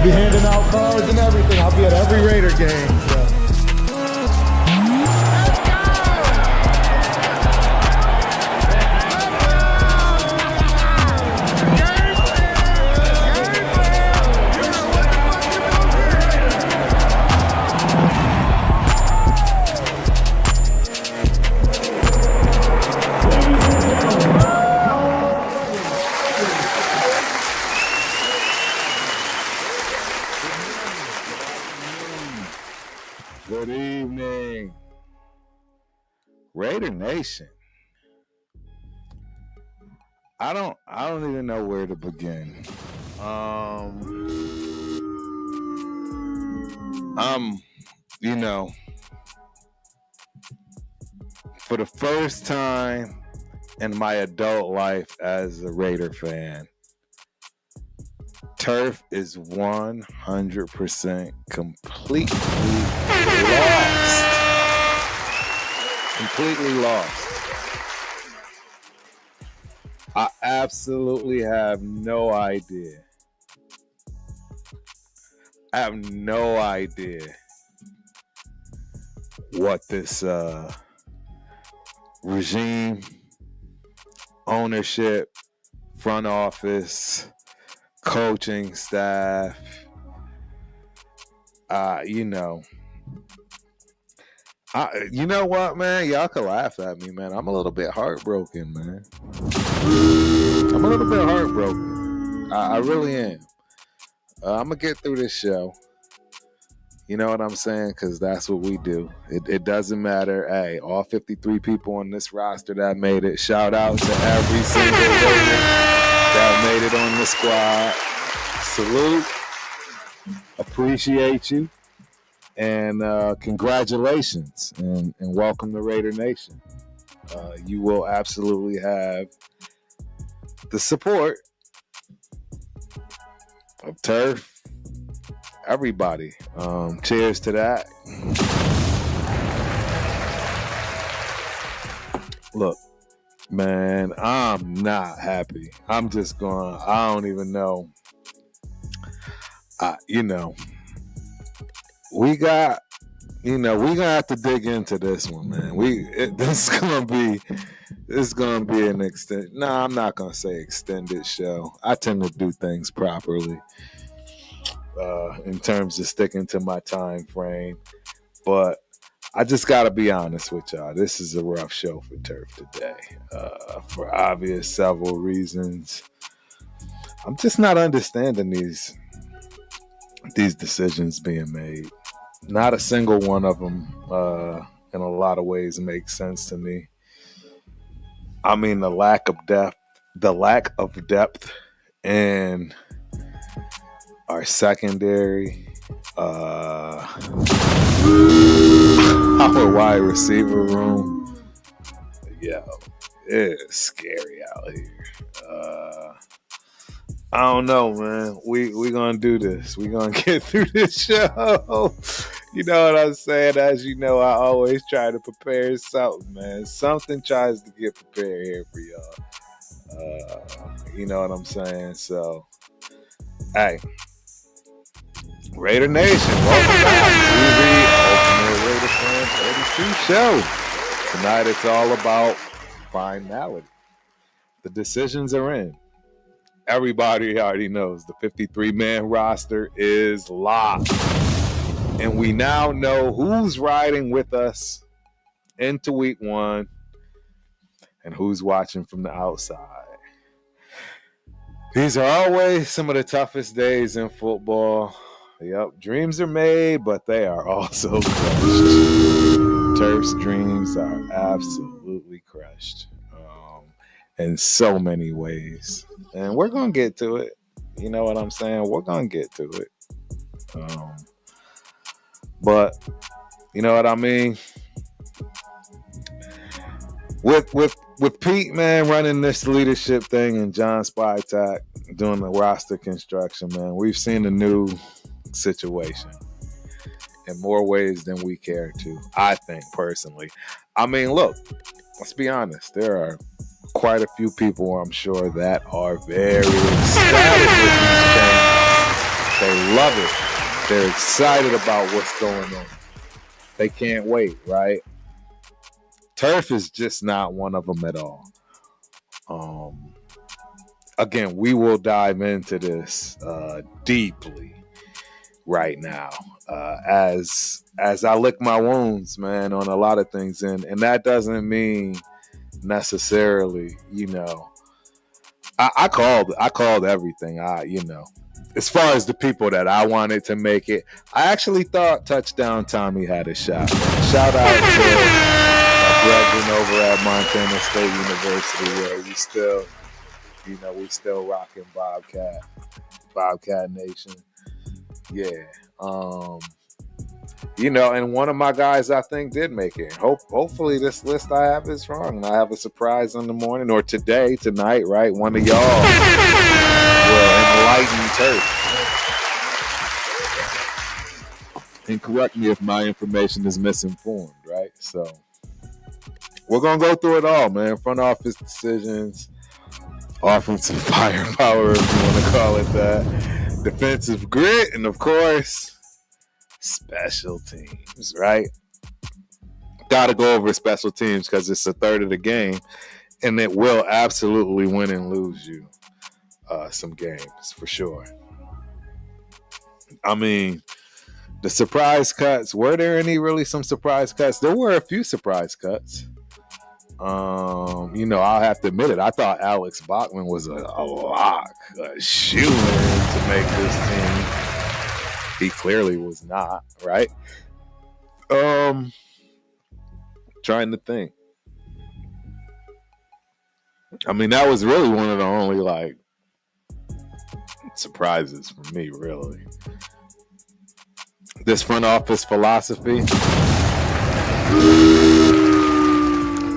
be handing out cards and everything. I'll be at every Raider game. So. Good evening, Raider Nation. I don't even know where to begin. For the first time in my adult life as a Raider fan, Turf is 100% completely lost. Completely lost. I absolutely have no idea. I have no idea what this regime, ownership, front office, coaching staff, you know what, man? Y'all can laugh at me, man. I'm a little bit heartbroken, man. I'm a little bit heartbroken. I really am. I'm going to get through this show. You know what I'm saying? Because that's what we do. It doesn't matter. Hey, all 53 people on this roster that made it. Shout out to every single Raider that made it on the squad. Salute. Appreciate you. And congratulations. And welcome to Raider Nation. You will absolutely have the support of Turf. Everybody. Cheers to that. Look, man, I'm not happy. I'm just going, I don't even know. We gonna have to dig into this one, man. This is gonna be an extended. No, I'm not gonna say extended show. I tend to do things properly in terms of sticking to my time frame, but I just gotta be honest with y'all. This is a rough show for Turf today, for obvious several reasons. I'm just not understanding these decisions being made. Not a single one of them, in a lot of ways, makes sense to me. I mean, the lack of depth in our secondary, our wide receiver room. Yo, it's scary out here. I don't know, man. We gonna do this. We gonna get through this show. You know what I'm saying? As you know, I always try to prepare something, man. Something tries to get prepared here for y'all. You know what I'm saying? So, hey, Raider Nation, welcome back to the Ultimate Raider Fan 32 show. Tonight it's all about finality. The decisions are in. Everybody already knows the 53-man roster is locked. And we now know who's riding with us into week one and who's watching from the outside. These are always some of the toughest days in football. Yep, dreams are made, but they are also crushed. Turf's dreams are absolutely crushed in so many ways. And we're going to get to it. You know what I'm saying? We're going to get to it. But you know what I mean? With Pete, man, running this leadership thing and John Spytak doing the roster construction, man, we've seen a new situation in more ways than we care to, I think, personally. I mean, look, let's be honest. There are quite a few people, I'm sure, that are very ecstatic with these changes. They love it. They're excited about what's going on. They can't wait, right? Turf is just not one of them at all. Again, we will dive into this deeply right now as I lick my wounds, man, on a lot of things, and that doesn't mean necessarily, I called everything. As far as the people that I wanted to make it, I actually thought Touchdown Tommy had a shot. Shout out to my brethren over at Montana State University, where we still rocking Bobcat Nation. Yeah. And one of my guys I think did make it. Hopefully this list I have is wrong. I have a surprise in the morning or tonight, right? One of y'all will enlighten Turf. And correct me if my information is misinformed, right? So we're going to go through it all, man. Front office decisions, offensive firepower, if you want to call it that, defensive grit, and of course, special teams, right? Got to go over special teams because it's a third of the game, and it will absolutely win and lose you some games for sure. I mean, the surprise cuts, were there some surprise cuts? There were a few surprise cuts. I'll have to admit it. I thought Alex Bachman was a lock, a shoo-in to make this team. He clearly was not, right? Trying to think. I mean, that was really one of the only, surprises for me, really. This front office philosophy,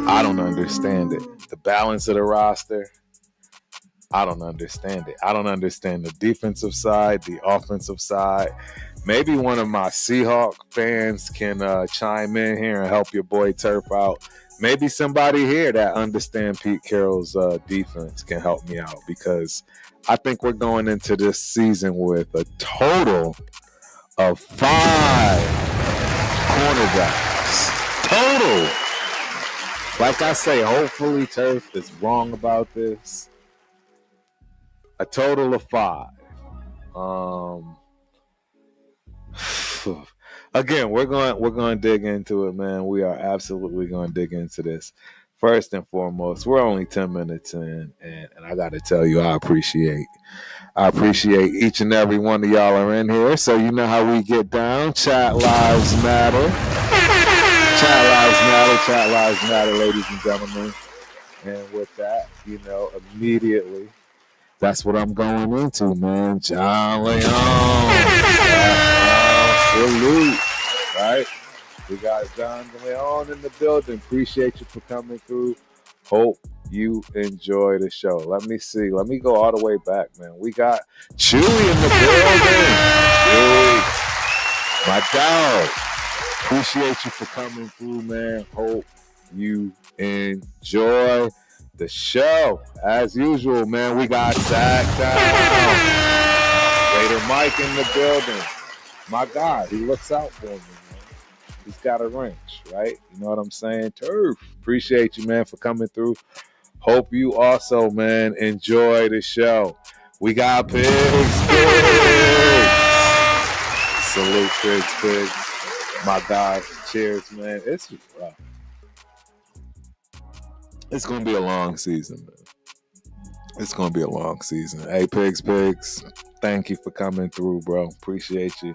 I don't understand it. The balance of the roster, I don't understand it. I don't understand the defensive side, the offensive side. Maybe one of my Seahawk fans can chime in here and help your boy Turf out. Maybe somebody here that understands Pete Carroll's defense can help me out, because I think we're going into this season with a total of 5 cornerbacks. Total. Like I say, hopefully Turf is wrong about this. A total of 5. Again, we're going to dig into it, man. We are absolutely going to dig into this. First and foremost, we're only 10 minutes in, and I got to tell you, I appreciate each and every one of y'all are in here. So you know how we get down. Chat lives matter. Chat lives matter, ladies and gentlemen. And with that, immediately, that's what I'm going into, man. John Leon. Salute. Right? We got John Leon in the building. Appreciate you for coming through. Hope you enjoy the show. Let me see. Let me go all the way back, man. We got Chewy in the building. Chewy, my dog. Appreciate you for coming through, man. Hope you enjoy the show. As usual, man, we got Zach down. Raider Mike in the building. My guy, he looks out for me, man. He's got a wrench, right? You know what I'm saying? Turf. Appreciate you, man, for coming through. Hope you also, man, enjoy the show. We got Pigs. Salute, Pigs. My guy. Cheers, man. It's going to be a long season, man. It's going to be a long season. Hey, Pigs. Thank you for coming through, bro. Appreciate you.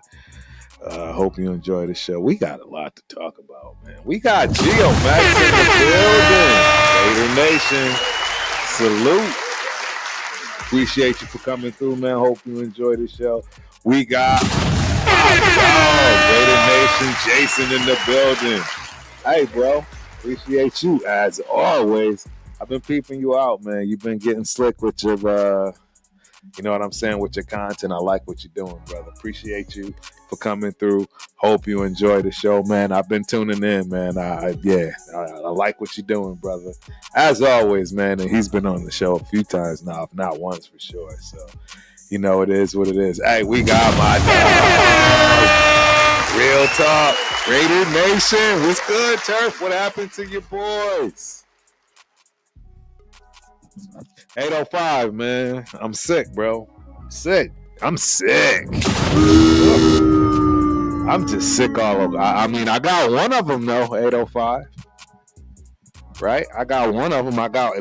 Hope you enjoy the show. We got a lot to talk about, man. We got Geo Max in the building. Raider Nation, salute. Appreciate you for coming through, man. Hope you enjoy the show. We got Raider Nation, Jason in the building. Hey, bro. Appreciate you as always. I've been peeping you out, man. You've been getting slick with your, you know what I'm saying, with your content. I like what you're doing, brother. Appreciate you for coming through. Hope you enjoy the show, man. I've been tuning in, man. I like what you're doing, brother. As always, man. And he's been on the show a few times now, if not once for sure. So, You know, it is what it is. Hey, we got my dog. Real talk. Raider Nation. What's good, Turf? What happened to your boys? 805, man. I'm sick, bro. I'm sick. I'm just sick all over. I mean, I got one of them though, 805. Right? I got one of them. I got a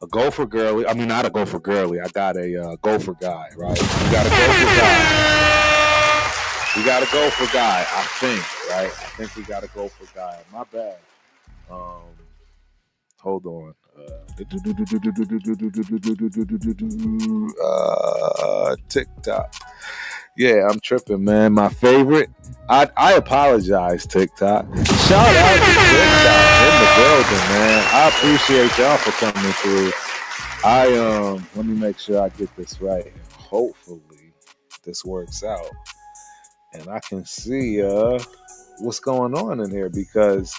gopher girly. I mean, not a gopher girly. I got a gopher guy, right? We got a gopher guy. We got a gopher guy, I think, right? I think we got a gopher guy. My bad. Hold on. TikTok. Yeah, I'm tripping, man. My favorite. I apologize, TikTok. Shout out to TikTok in the building, man. I appreciate y'all for coming through. Let me make sure I get this right. Hopefully this works out. And I can see what's going on in here, because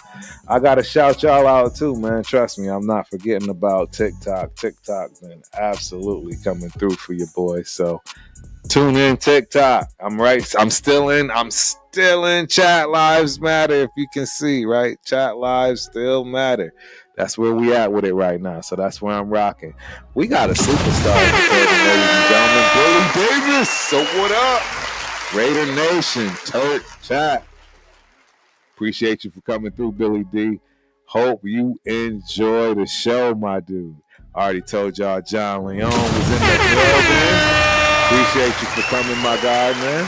I gotta shout y'all out too, man. Trust me, I'm not forgetting about TikTok. TikTok's been absolutely coming through for your boys. So tune in, TikTok. I'm still in Chat Lives Matter, if you can see, right? Chat Lives still matter. That's where we at with it right now. So that's where I'm rocking. We got a superstar in the building, ladies and gentlemen. Billy Davis. So what up? Raider Nation, Turk, Chat. Appreciate you for coming through, Billy D. Hope you enjoy the show, my dude. I already told y'all John Leon was in the building. Appreciate you for coming, my guy, man.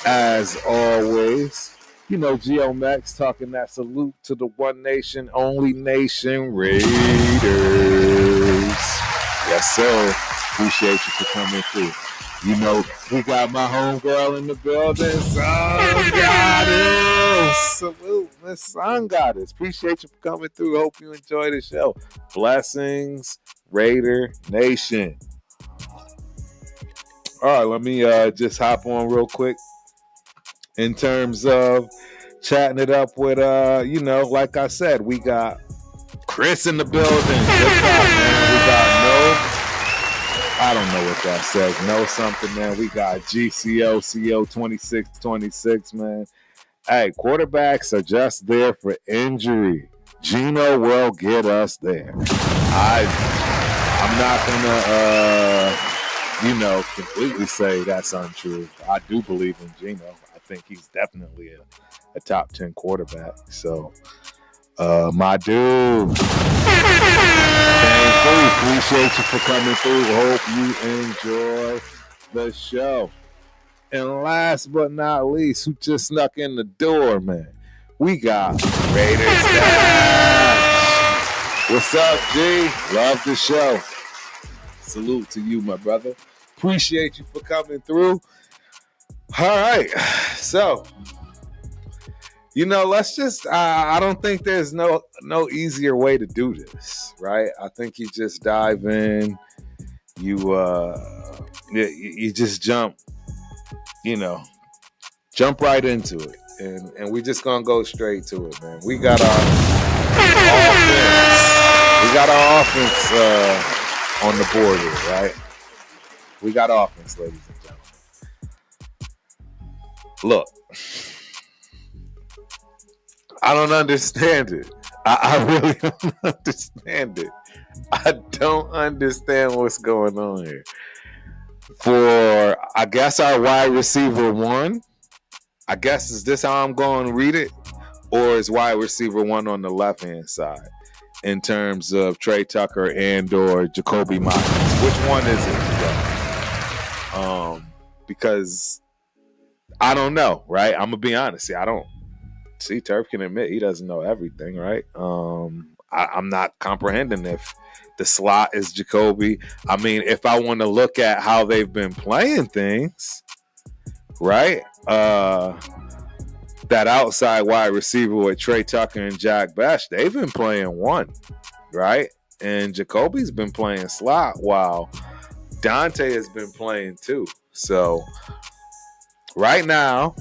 As always, you know, Geo Max talking that salute to the one nation, only nation, Raiders. Yes, sir. Appreciate you for coming through. You know, we got my homegirl in the building, Sun Goddess. Salute, Miss Sun Goddess. Appreciate you for coming through. Hope you enjoy the show. Blessings, Raider Nation. All right, let me just hop on real quick in terms of chatting it up with, you know, like I said, we got Chris in the building. Good job, man. We got I don't know what that says. No something, man. We got GCO, CO 2626, man. Hey, quarterbacks are just there for injury. Geno will get us there. I'm not gonna, completely say that's untrue. I do believe in Geno. I think he's definitely a top 10 quarterback. So, my dude. Appreciate you for coming through. Hope you enjoy the show. And last but not least, who just snuck in the door, man? We got Raiders Dash. What's up, G? Love the show. Salute to you, my brother. Appreciate you for coming through. All right. So, you know, let's just, I don't think there's no easier way to do this, right? I think you just dive in, you just jump right into it. And we just gonna go straight to it, man. We got our offense on the board here, right? We got offense, ladies and gentlemen. Look. I don't understand it. I really don't understand it. I don't understand what's going on here. For, I guess, our wide receiver one, I guess, is this how I'm going to read it? Or is wide receiver one on the left-hand side in terms of Trey Tucker and or Jacoby Myers? Which one is it? Because I don't know, right? I'm going to be honest. I don't. See, Turf can admit he doesn't know everything, right? I'm not comprehending if the slot is Jacoby. I mean, if I want to look at how they've been playing things, right? That outside wide receiver with Trey Tucker and Jack Bash, they've been playing one, right? And Jacoby's been playing slot while Dante has been playing two. So right now,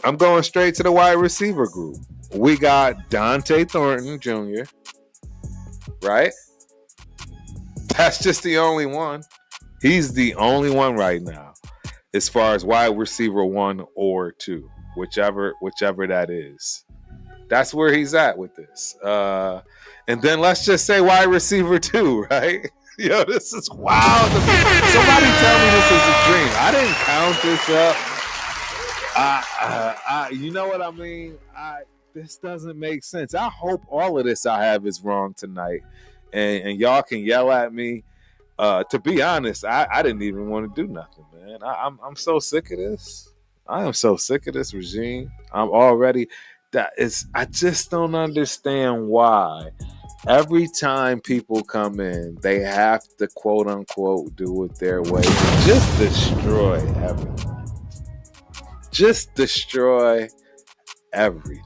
I'm going straight to the wide receiver group. We got Dante Thornton Jr., right? That's just the only one. He's the only one right now, as far as wide receiver 1 or 2, whichever that is. That's where he's at with this. And then let's just say wide receiver 2, right? Yo, this is wild. Somebody tell me this is a dream. I didn't count this up. You know what I mean? This doesn't make sense. I hope all of this I have is wrong tonight, and y'all can yell at me. To be honest, I didn't even want to do nothing, man. I'm so sick of this. I am so sick of this regime. I'm already. I just don't understand why every time people come in, they have to quote unquote do it their way. Just destroy everything. Just destroy everything.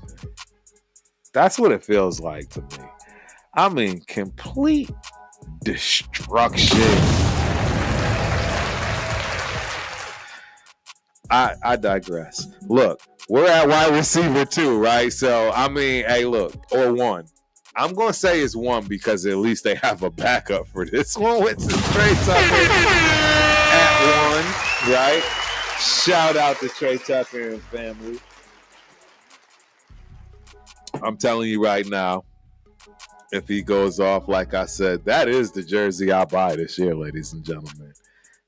That's what it feels like to me. I mean, complete destruction. I digress. Look, we're at wide receiver 2, right? So, I mean, hey, look, or 1. I'm going to say it's 1 because at least they have a backup for this one, which is Trey Tucker at 1, right? Shout out to Trey Tucker and family. I'm telling you right now, if he goes off, like I said, that is the jersey I buy this year, ladies and gentlemen.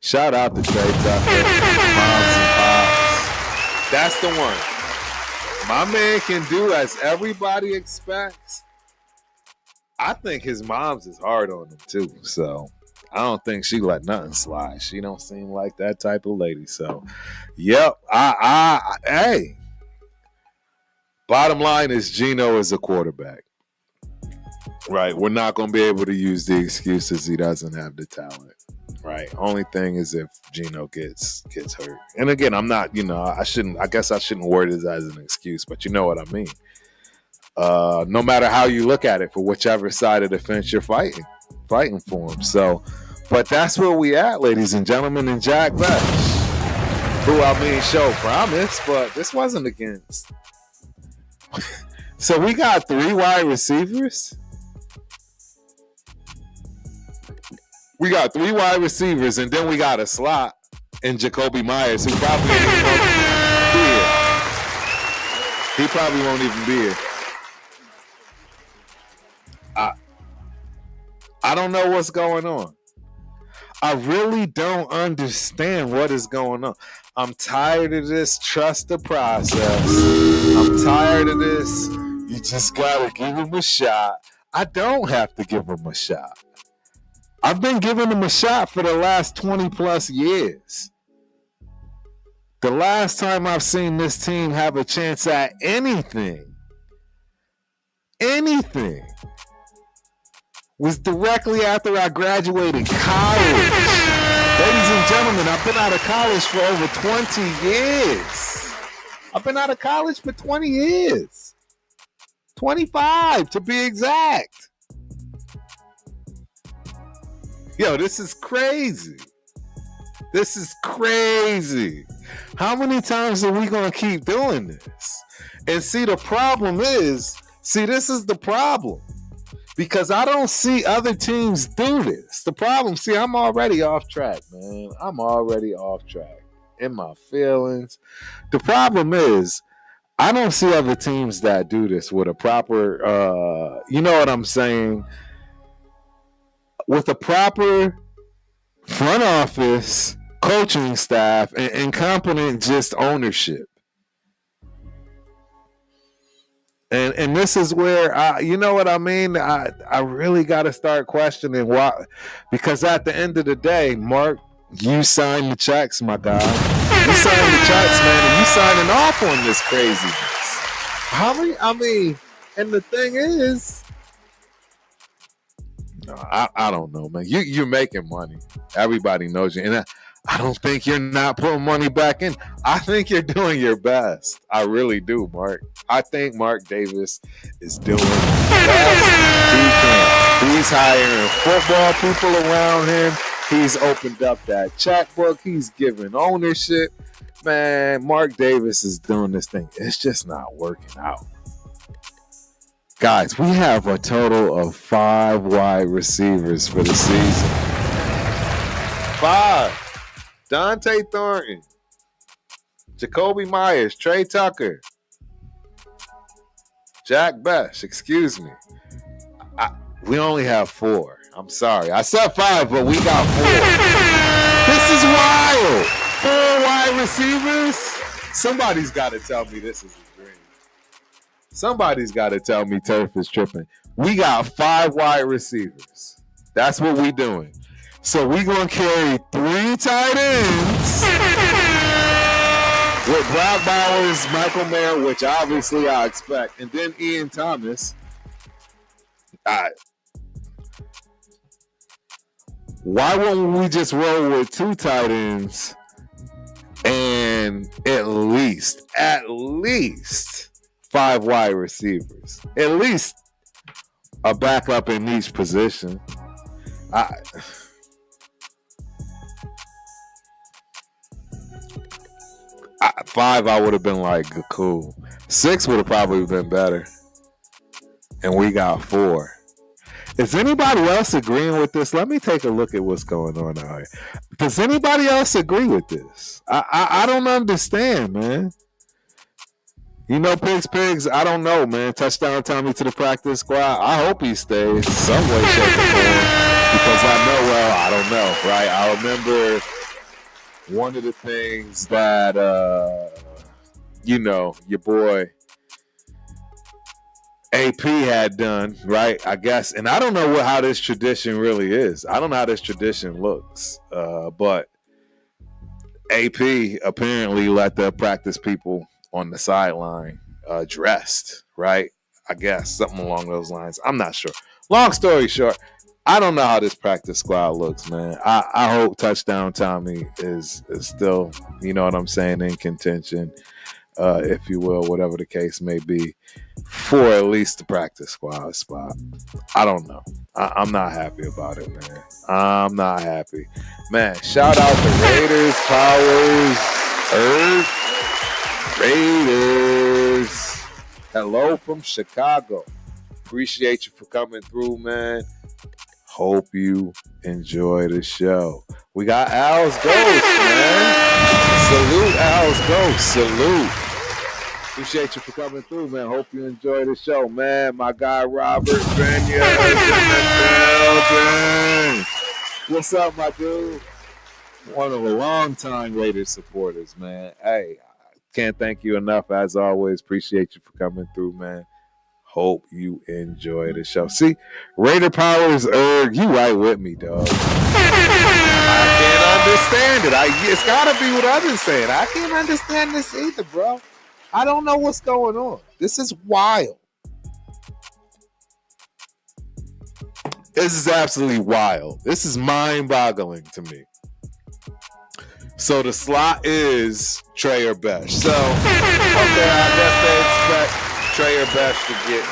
Shout out to Trey Tucker, moms and pops. That's the one. My man can do as everybody expects. I think his mom's is hard on him too, so I don't think she let nothing slide. She don't seem like that type of lady. So, yep. Hey. Bottom line is Geno is a quarterback. Right. We're not going to be able to use the excuses he doesn't have the talent. Right. Only thing is if Geno gets hurt. And again, I'm not, I guess I shouldn't word it as an excuse, but you know what I mean. No matter how you look at it, for whichever side of the fence you're fighting for him. So, but that's where we at, ladies and gentlemen, and Jack Resch, who show promise, but this wasn't against. So we got 3 wide receivers. We got 3 wide receivers, and then we got a slot in Jacoby Myers, who probably won't even be here. He probably won't even be here. I don't know what's going on. I really don't understand what is going on. I'm tired of this. Trust the process. I'm tired of this. You just gotta give him a shot. I don't have to give him a shot. I've been giving him a shot for the last 20 plus years. The last time I've seen this team have a chance at anything, was directly after I graduated college. Ladies and gentlemen, I've been out of college for over 20 years. I've been out of college for 20 years. 25 to be exact. Yo, this is crazy. This is crazy. How many times are we going to keep doing this? And see, the problem is, this is the problem. Because I don't see other teams do this. The problem, I'm already off track, man. I'm already off track in my feelings. The problem is, I don't see other teams that do this with a proper, you know what I'm saying? With a proper front office, coaching staff, and competent just ownership. And this is where, you know what I mean? I really got to start questioning why. Because at the end of the day, Mark, you signed the checks, my guy. You signed the checks, man, and you signing off on this craziness. And the thing is, I don't know, man. You're making money. Everybody knows you. And I don't think you're not putting money back in. I think you're doing your best. I really do, Mark. I think Mark Davis is doing the best he can. He's hiring football people around him. He's opened up that checkbook. He's giving ownership. Man, Mark Davis is doing this thing. It's just not working out. Guys, we have a total of 5 wide receivers for the season. 5. Dante Thornton. Jacoby Myers. Trey Tucker. Jack Best. Excuse me. We only have 4. I'm sorry. I said 5, but we got 4. This is wild. 4 wide receivers. Somebody's got to tell me this is a dream. Somebody's got to tell me Turf is tripping. We got 5 wide receivers. That's what we doing. So we going to carry 3 tight ends with Brock Bowers, Michael Mayer, which obviously I expect, and then Ian Thomas. Why won't we just roll with 2 tight ends and at least 5 wide receivers? At least a backup in each position. 5, I would have been like, cool. 6 would have probably been better. And we got 4. Is anybody else agreeing with this? Let me take a look at what's going on out here. Does anybody else agree with this? I don't understand, man. You know, Pigs, I don't know, man. Touchdown Tommy to the practice squad. I hope he stays some way, shape, or form. Because I don't know, right? I remember one of the things that, your boy AP had done, right? I guess, and I don't know how this tradition really is. I don't know how this tradition looks, but AP apparently let the practice people on the sideline dressed, right? I guess something along those lines. I'm not sure. Long story short, I don't know how this practice squad looks, man. I hope Touchdown Tommy is still, you know what I'm saying, in contention, if you will, whatever the case may be, for at least the practice squad spot. I don't know. I'm not happy about it, man. I'm not happy. Man, shout out to Raiders, Powers, Earth, Raiders. Hello from Chicago. Appreciate you for coming through, man. Hope you enjoy the show. We got Al's Ghost, man. Salute Al's Ghost. Salute. Appreciate you for coming through, man. Hope you enjoy the show, man. My guy Robert Benya is in the building. What's up, my dude? One of the longtime Raiders supporters, man. Hey, I can't thank you enough, as always. Appreciate you for coming through, man. Hope you enjoy the show. See, Raider Powers, you right with me, dog. I can't understand it. It's got to be what others saying. I can't understand this either, bro. I don't know what's going on. This is wild. This is absolutely wild. This is mind-boggling to me. So the slot is Trey or Besh. So, okay, I guess they expect Trey or Besh to get,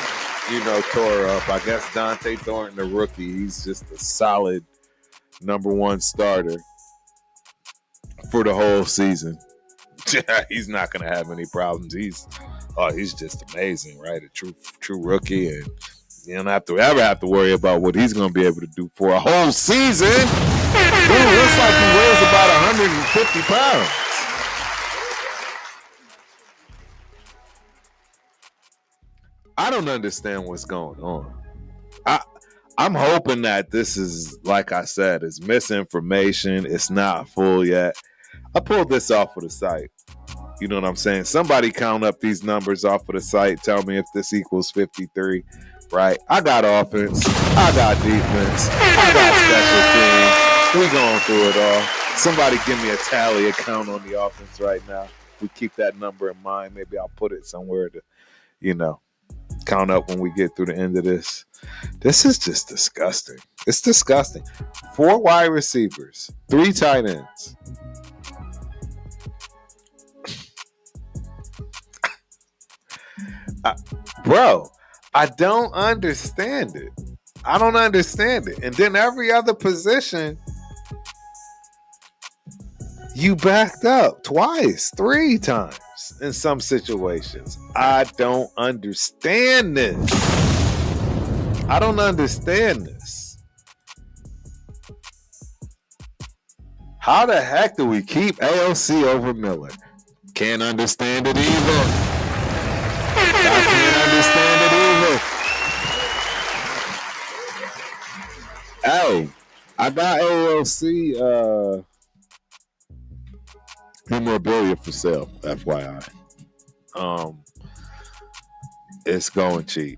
tore up. I guess Dante Thornton, the rookie, he's just a solid number 1 starter for the whole season. He's not going to have any problems. He's just amazing, right? A true rookie, and you don't have to worry about what he's going to be able to do for a whole season. Dude, looks like he weighs about 150 pounds. I don't understand what's going on. I'm hoping that this is, like I said, it's misinformation. It's not full yet. I pulled this off of the site. You know what I'm saying? Somebody count up these numbers off of the site. Tell me if this equals 53, right? I got offense. I got defense. I got special teams. We going through it all. Somebody give me a tally account on the offense right now. We keep that number in mind. Maybe I'll put it somewhere to, count up when we get through the end of this. This is just disgusting. It's disgusting. 4 wide receivers, 3 tight ends. Bro, I don't understand it. I don't understand it. And then every other position, you backed up twice, 3 times in some situations. I don't understand this. I don't understand this. How the heck do we keep AOC over Miller? Can't understand it either. I can't understand it either. Hey, I got AOC memorabilia for sale, FYI. It's going cheap.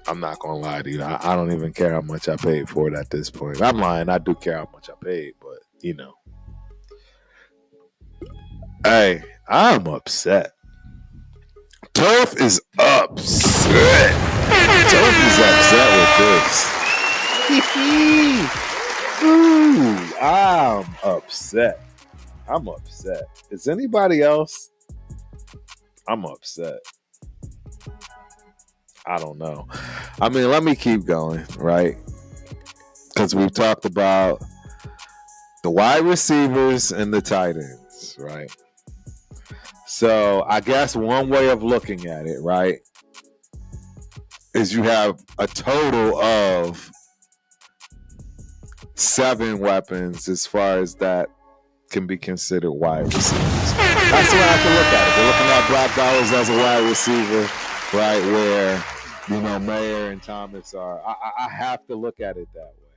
I'm not gonna lie to you. I don't even care how much I paid for it at this point. I'm lying. I do care how much I paid, but you know. Hey, I'm upset. Turf is upset. Turf is upset with this. Ooh, I'm upset. I'm upset. Is anybody else? I'm upset. I don't know. I mean, let me keep going, right? Because we've talked about the wide receivers and the tight ends, right? So I guess one way of looking at it, right, is you have a total of 7 weapons as far as that can be considered wide receivers. That's the way I can look at it. We're looking at Brock Bowers as a wide receiver, right, where, you know, Mayer and Thomas are. I have to look at it that way.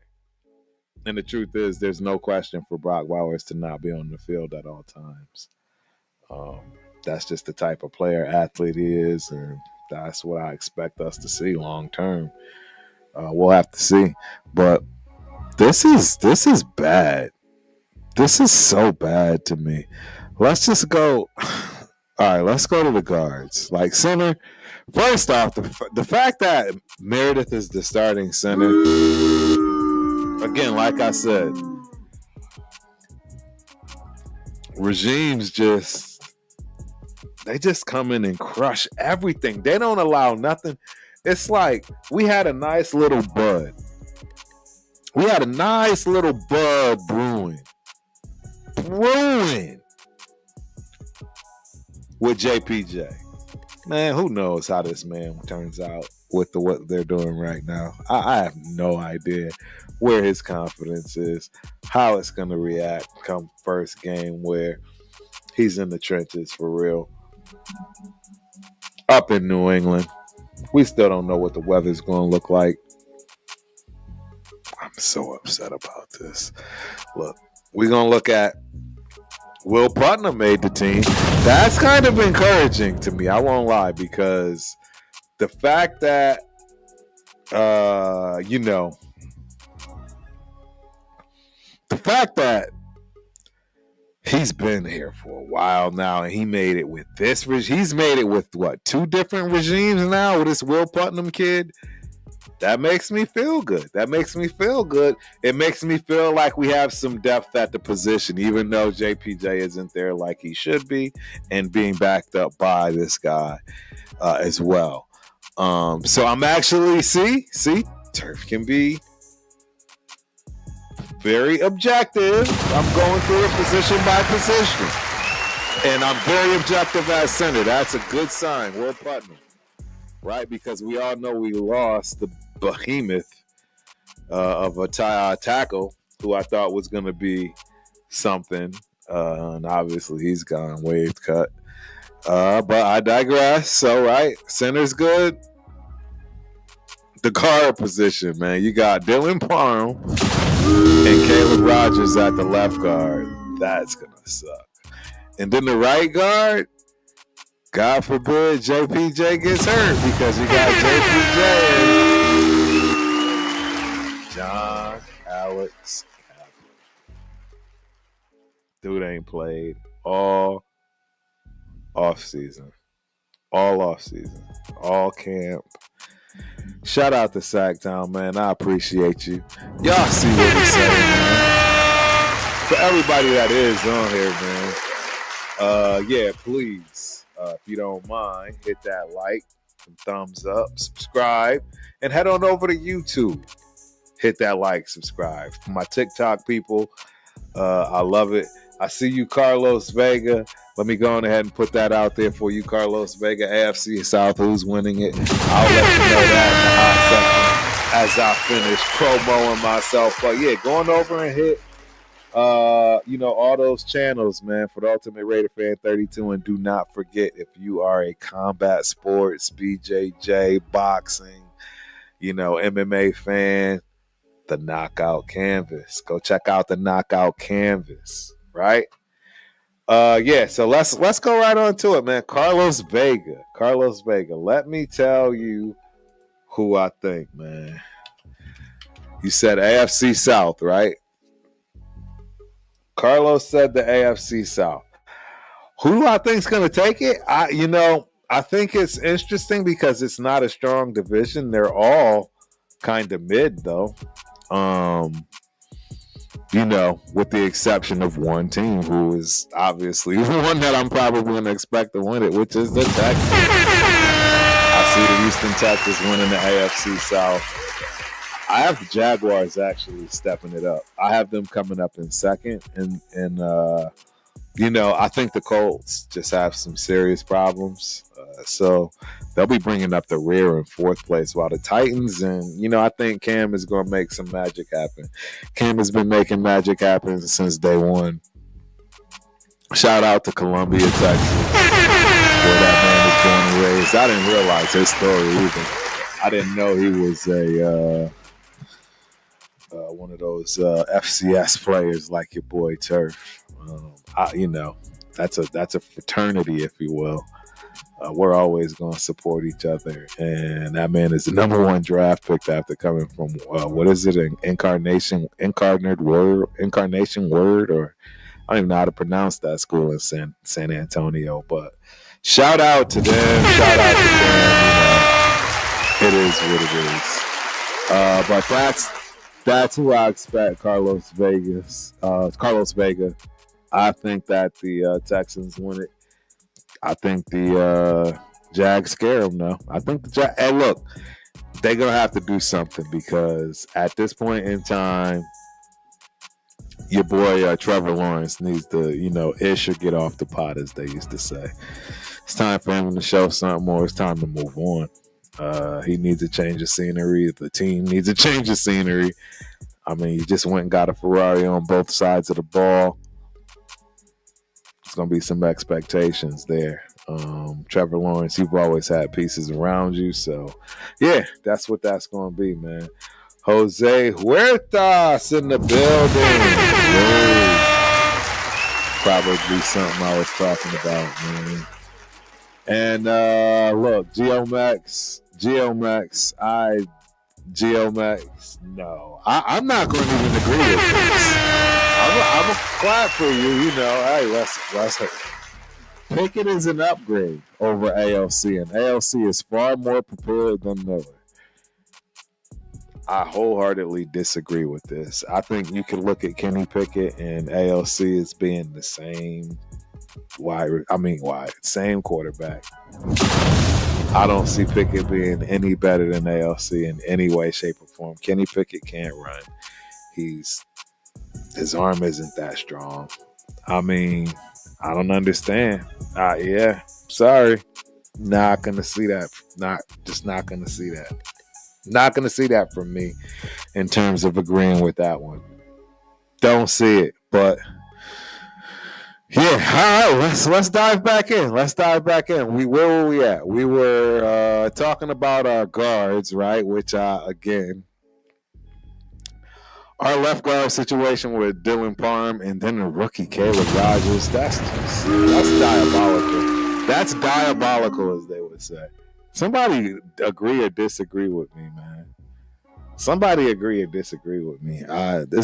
And the truth is, there's no question for Brock Bowers to not be on the field at all times. That's just the type of player, athlete he is, and that's what I expect us to see long term. We'll have to see. But this is bad. This is so bad to me. Let's just go. All right, let's go to the guards. Like center, first off, the fact that Meredith is the starting center, again, like I said, regimes they just come in and crush everything. They don't allow nothing. It's like we had a nice little bud. We had a nice little bud brewing with JPJ. Man, who knows how this man turns out with what they're doing right now. I have no idea where his confidence is, how it's going to react come first game where he's in the trenches for real. Up in New England. We still don't know what the weather's going to look like. I'm so upset about this. Look, we're going to look at Will Putnam made the team. That's kind of encouraging to me. I won't lie, because the fact that, the fact that he's been here for a while now, and he made it with this regime. He's made it with, 2 different regimes now with this Will Putnam kid? That makes me feel good. It makes me feel like we have some depth at the position, even though JPJ isn't there like he should be, and being backed up by this guy as well. So I'm actually, see, Turf can be very objective. I'm going through it position by position. And I'm very objective at center. That's a good sign. Will Putnam. Right? Because we all know we lost the behemoth of a tackle who I thought was going to be something. And obviously he's gone, wave cut. But I digress. So, right, center's good. The guard position, man. You got Dylan Parham and Caleb Rogers at the left guard. That's going to suck. And then the right guard, God forbid JPJ gets hurt, because you got JPJ and John Alex Kaplan. Dude ain't played all offseason, all camp. Shout out to Sacktown, man. I appreciate you. Y'all see what he's saying, man. For everybody that is on here, man. Please, if you don't mind, hit that like, some thumbs up, subscribe, and head on over to YouTube. Hit that like, subscribe. For my TikTok people, I love it. I see you, Carlos Vega. Let me go on ahead and put that out there for you, Carlos Vega. AFC South, who's winning it? I'll let you know that in the hot second as I finish promoing myself. But yeah, going over and hit All those channels, man, for the Ultimate Raider Fan 32. And do not forget, if you are a combat sports, BJJ, boxing, MMA fan, the Knockout Canvas. Go check out the Knockout Canvas, right? So let's go right on to it, man. Carlos Vega. Let me tell you who I think, man. You said AFC South, right? Carlos said the AFC South. Who do I think is going to take it? I think it's interesting because it's not a strong division. They're all kind of mid, though. With the exception of one team who is obviously the one that I'm probably going to expect to win it, which is the Texans. I see the Houston Texans winning the AFC South. I have the Jaguars actually stepping it up. I have them coming up in second, and I think the Colts just have some serious problems. So they'll be bringing up the rear in fourth place, while the Titans and, I think Cam is going to make some magic happen. Cam has been making magic happen since day one. Shout out to Columbia, Texas, where that man is born and raised. I didn't realize his story either. I didn't know he was one of those FCS players like your boy Turf. That's a fraternity, if you will. We're always going to support each other, and that man is the number one draft pick after coming from what is it? Incarnation Word, or I don't even know how to pronounce that school in San Antonio. But shout out to them. It is what it is. But that's who I expect. Carlos Vega. I think that the Texans win it. I think the Jags scare them, though. I think the Jags. Hey, look, they're going to have to do something because at this point in time, your boy Trevor Lawrence needs to, ish or get off the pot, as they used to say. It's time for him to show something more. It's time to move on. He needs to change the scenery. The team needs to change the scenery. I mean, you just went and got a Ferrari on both sides of the ball. There's going to be some expectations there. Trevor Lawrence, you've always had pieces around you. So, yeah, that's what that's going to be, man. Jose Huertas in the building. Whoa. Probably something I was talking about, man. And look, Geomax, no. I'm not going to even agree with this. I'm a clap for you, Hey, let's Pickett is an upgrade over ALC, and ALC is far more prepared than Miller. I wholeheartedly disagree with this. I think you can look at Kenny Pickett and ALC as being the same same quarterback. I don't see Pickett being any better than ALC in any way, shape, or form. Kenny Pickett can't run. His arm isn't that strong. I mean, I don't understand. Sorry. Not gonna see that. Not gonna see that. Not gonna see that from me in terms of agreeing with that one. Don't see it. But yeah, all right, let's dive back in. Where were we at? We were talking about our guards, right? Which again, our left guard situation with Dylan Parham and then the rookie Caleb Rogers, that's diabolical. That's diabolical, as they would say. Somebody agree or disagree with me, man. It's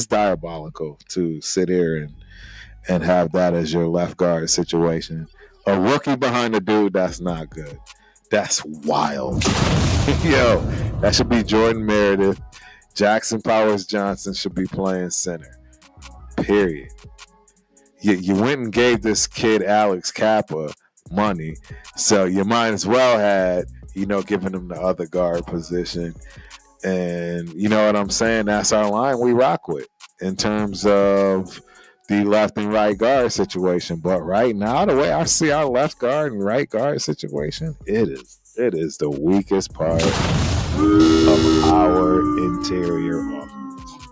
diabolical to sit here and have that as your left guard situation. A rookie behind a dude that's not good. That's wild. Yo, that should be Jordan Meredith. Jackson Powers Johnson should be playing center. Period. You went and gave this kid Alex Kappa money, so you might as well had, giving him the other guard position. And you know what I'm saying? That's our line we rock with in terms of the left and right guard situation. But right now, the way I see our left guard and right guard situation, it is the weakest part of our interior offense.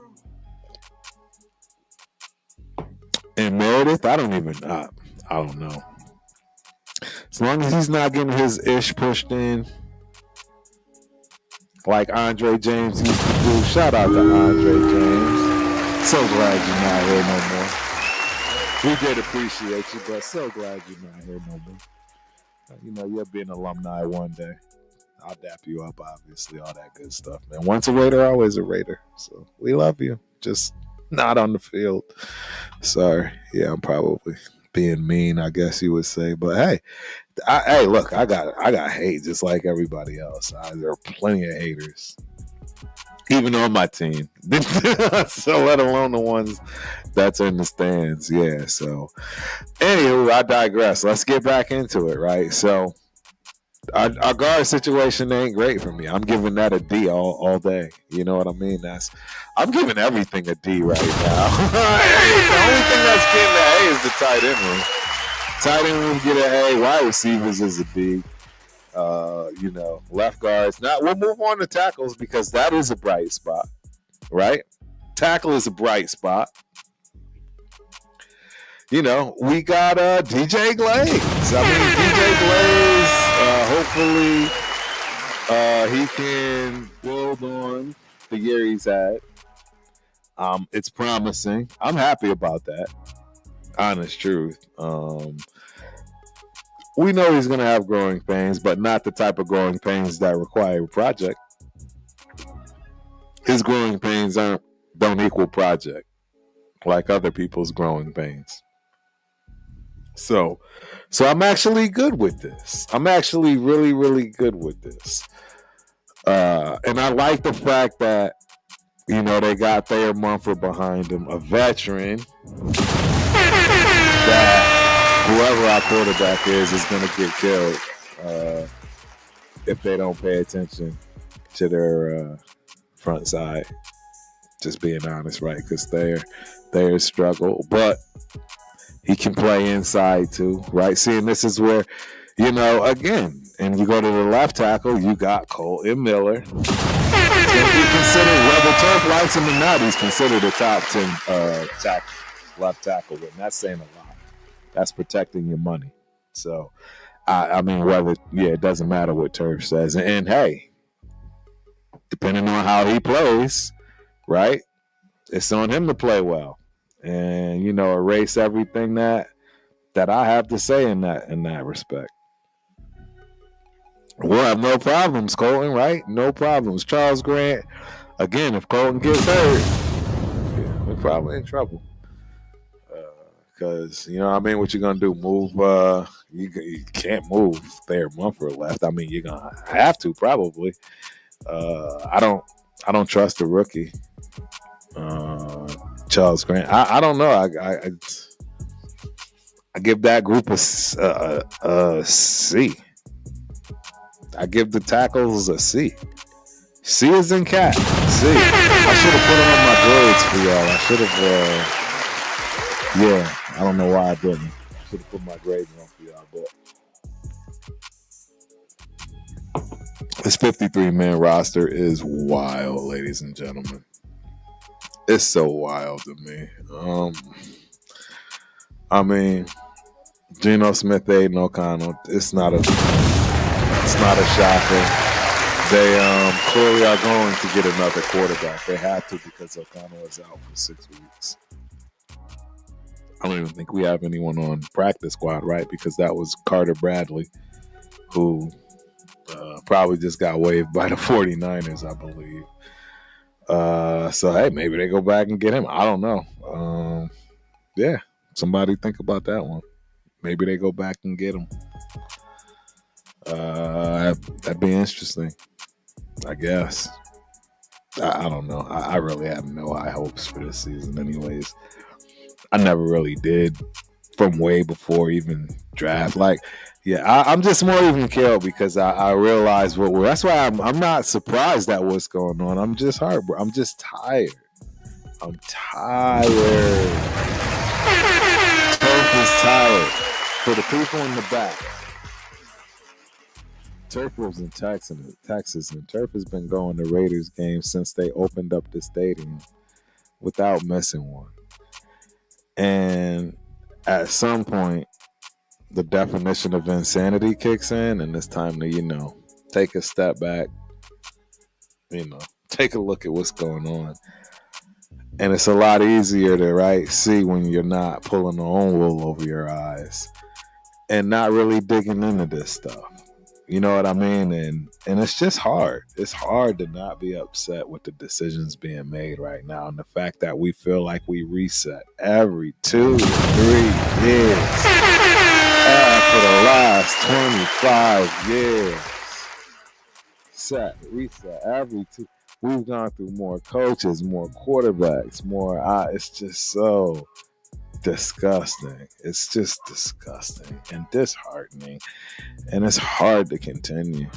And Meredith, I don't know. As long as he's not getting his ish pushed in like Andre James used to do. Shout out to Andre James. So glad you're not here no more. We did appreciate you, but so glad you're not here no more. You know, you'll be an alumni one day. I'll dap you up, obviously, all that good stuff, man. Once a Raider, always a Raider. So we love you. Just not on the field. Sorry. Yeah, I'm probably being mean, I guess you would say. But hey, look, I got hate just like everybody else. There are plenty of haters, even on my team. So let alone the ones that's in the stands. Yeah. So, anywho, I digress. Let's get back into it, right? So, our guard situation ain't great for me. I'm giving that a D all day. You know what I mean? I'm giving everything a D right now. The only thing that's getting an A is the tight end room. Tight end room get an A. Wide receivers is a D. Left guards. Now we'll move on to tackles because that is a bright spot, right? Tackle is a bright spot. We got DJ Glaze. I mean, DJ Glaze, hopefully he can build on the year he's had. It's promising. I'm happy about that. Honest truth. We know he's going to have growing pains, but not the type of growing pains that require a project. His growing pains don't equal project like other people's growing pains. So I'm actually good with this. I'm actually really, really good with this. And I like the fact that, they got Thayer Mumford behind him, a veteran that whoever our quarterback is going to get killed if they don't pay attention to their front side. Just being honest, right? Because Thayer struggle, but he can play inside too, right? See, and this is where, again, and you go to the left tackle, you got Colton Miller. He's going to be considered, whether Turf likes him or not, he's considered a top 10 left tackle. And that's saying a lot. That's protecting your money. So, it doesn't matter what Turf says. And hey, depending on how he plays, right, it's on him to play well. And erase everything that I have to say in that respect. We'll have no problems, Colton, right? No problems. Charles Grant, again, if Colton gets hurt, we're probably in trouble. Because, what you're going to do? Move, you can't move Thayer Mumford left. I mean, you're going to have to probably. I don't trust the rookie. Charles Grant. I don't know. I give that group a C. I give the tackles a C. C is in cat. C. I should have put them on my grades for y'all. I should have. I don't know why I didn't. I should have put my grades on for y'all, but this 53-man roster is wild, ladies and gentlemen. It's so wild to me. Geno Smith, Aidan O'Connell. It's not a shocker. They clearly are going to get another quarterback. They have to because O'Connell is out for 6 weeks. I don't even think we have anyone on practice squad, right? Because that was Carter Bradley, who probably just got waived by the 49ers, I believe. So, hey, maybe they go back and get him. I don't know. Somebody think about that one. Maybe they go back and get him. That'd be interesting, I guess. I don't know. I really have no high hopes for this season anyways. I never really did from way before even draft. I'm just more even killed because I realize that's why I'm not surprised at what's going on. I'm just heartbroken. I'm just tired. I'm tired. Turf is tired. For the people in the back, Turf was in Texas, and Turf has been going to Raiders games since they opened up the stadium without missing one. And at some point, the definition of insanity kicks in, and it's time to, take a step back, take a look at what's going on. And it's a lot easier to, see when you're not pulling the own wool over your eyes and not really digging into this stuff. You know what I mean? And it's just hard. It's hard to not be upset with the decisions being made right now, and the fact that we feel like we reset every 2 to 3 years for the last 25 years. Reset every two. We've gone through more coaches, more quarterbacks, more. It's just so disgusting. It's just disgusting and disheartening. And it's hard to continue.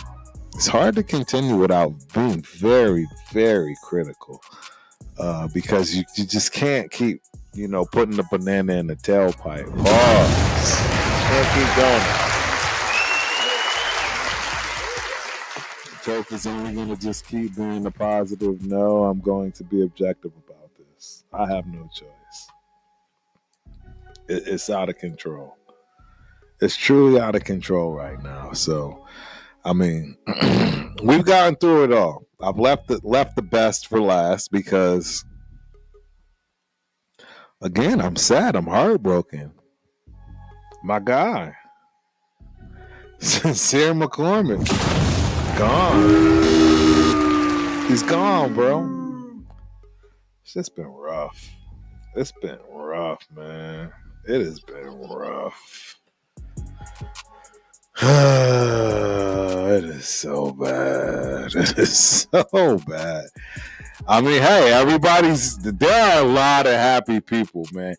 It's hard to continue without being very, very critical. Because you just can't keep, putting the banana in the tailpipe. Pause. Can't keep going. Turk is only going to just keep being a positive. No, I'm going to be objective about this. I have no choice. It's out of control. It's truly out of control right now. So, I mean, we've gotten through it all. I've left the best for last because, again, I'm sad. I'm heartbroken. My guy, Sincere McCormick, gone. He's gone, bro. It's just been rough. It's been rough, man. It has been rough. It is so bad. It is so bad. I mean, hey, there are a lot of happy people, man.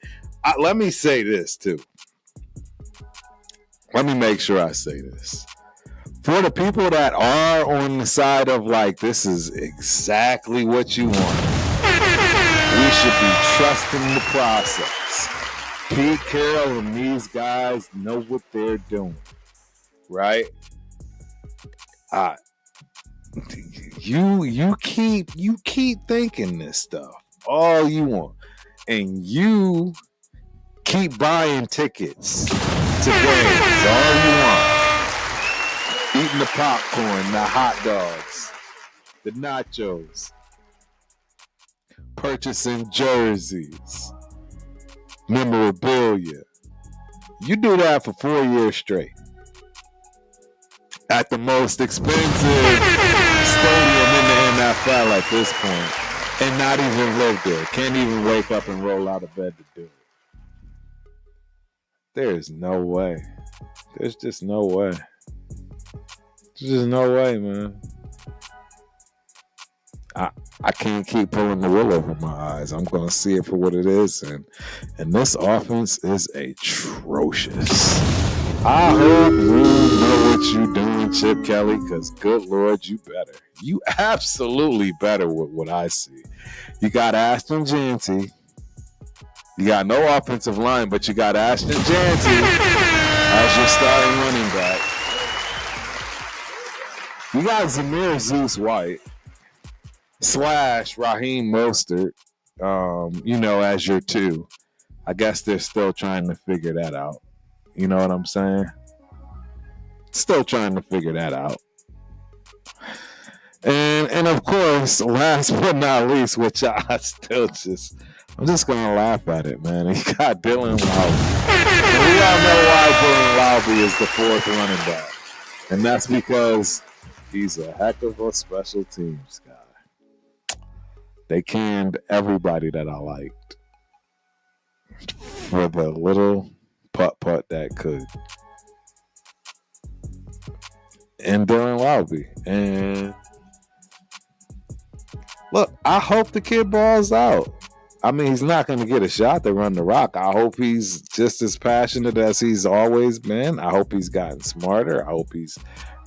Let me say this, too. Let me make sure I say this. For the people that are on the side of this is exactly what you want, we should be trusting the process. Pete Carroll and these guys know what they're doing, right? You keep thinking this stuff all you want, and you keep buying tickets to games all you want. Eating the popcorn, the hot dogs, the nachos, purchasing jerseys, memorabilia. You do that for 4 years straight at the most expensive stadium in the NFL at this point, and not even live there. Can't even wake up and roll out of bed to do it. There's no way. There's just no way. There's just no way, man. I can't keep pulling the wool over my eyes. I'm going to see it for what it is. And this offense is atrocious. I hope you know what you're doing, Chip Kelly, because good Lord, you better. You absolutely better with what I see. You got Ashton Jeanty. You got no offensive line, but you got Ashton Jeanty as your starting running back. You got Zamir Zeus White / Raheem Mostert, as your two. I guess they're still trying to figure that out. You know what I'm saying? Still trying to figure that out. And of course, last but not least, which I'm just gonna laugh at it, man. You got Dylan Lowry. And we all know why Dylan Lowry is the fourth running back. And that's because he's a heck of a special teams guy. They canned everybody that I liked for the little putt that could. And Dylan Lowry. And look, I hope the kid balls out. I mean, he's not going to get a shot to run the rock. I hope he's just as passionate as he's always been. I hope he's gotten smarter. I hope he's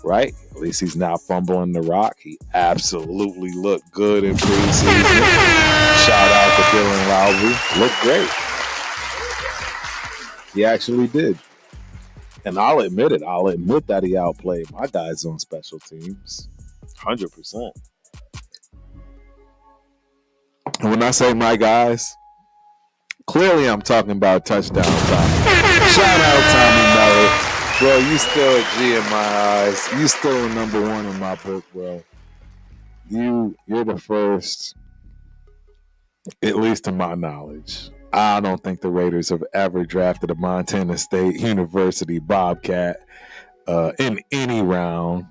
right. At least he's not fumbling the rock. He absolutely looked good in preseason. Shout out to Dylan Lowry. Looked great. He actually did. And I'll admit it. I'll admit that he outplayed my guys on special teams. 100%. And when I say my guys, Clearly, I'm talking about touchdown Tommy. Shout out Tommy Mellett. Bro, you still a G in my eyes. You still a number one in my book, bro. You're the first, at least to my knowledge. I don't think the Raiders have ever drafted a Montana State University Bobcat in any round.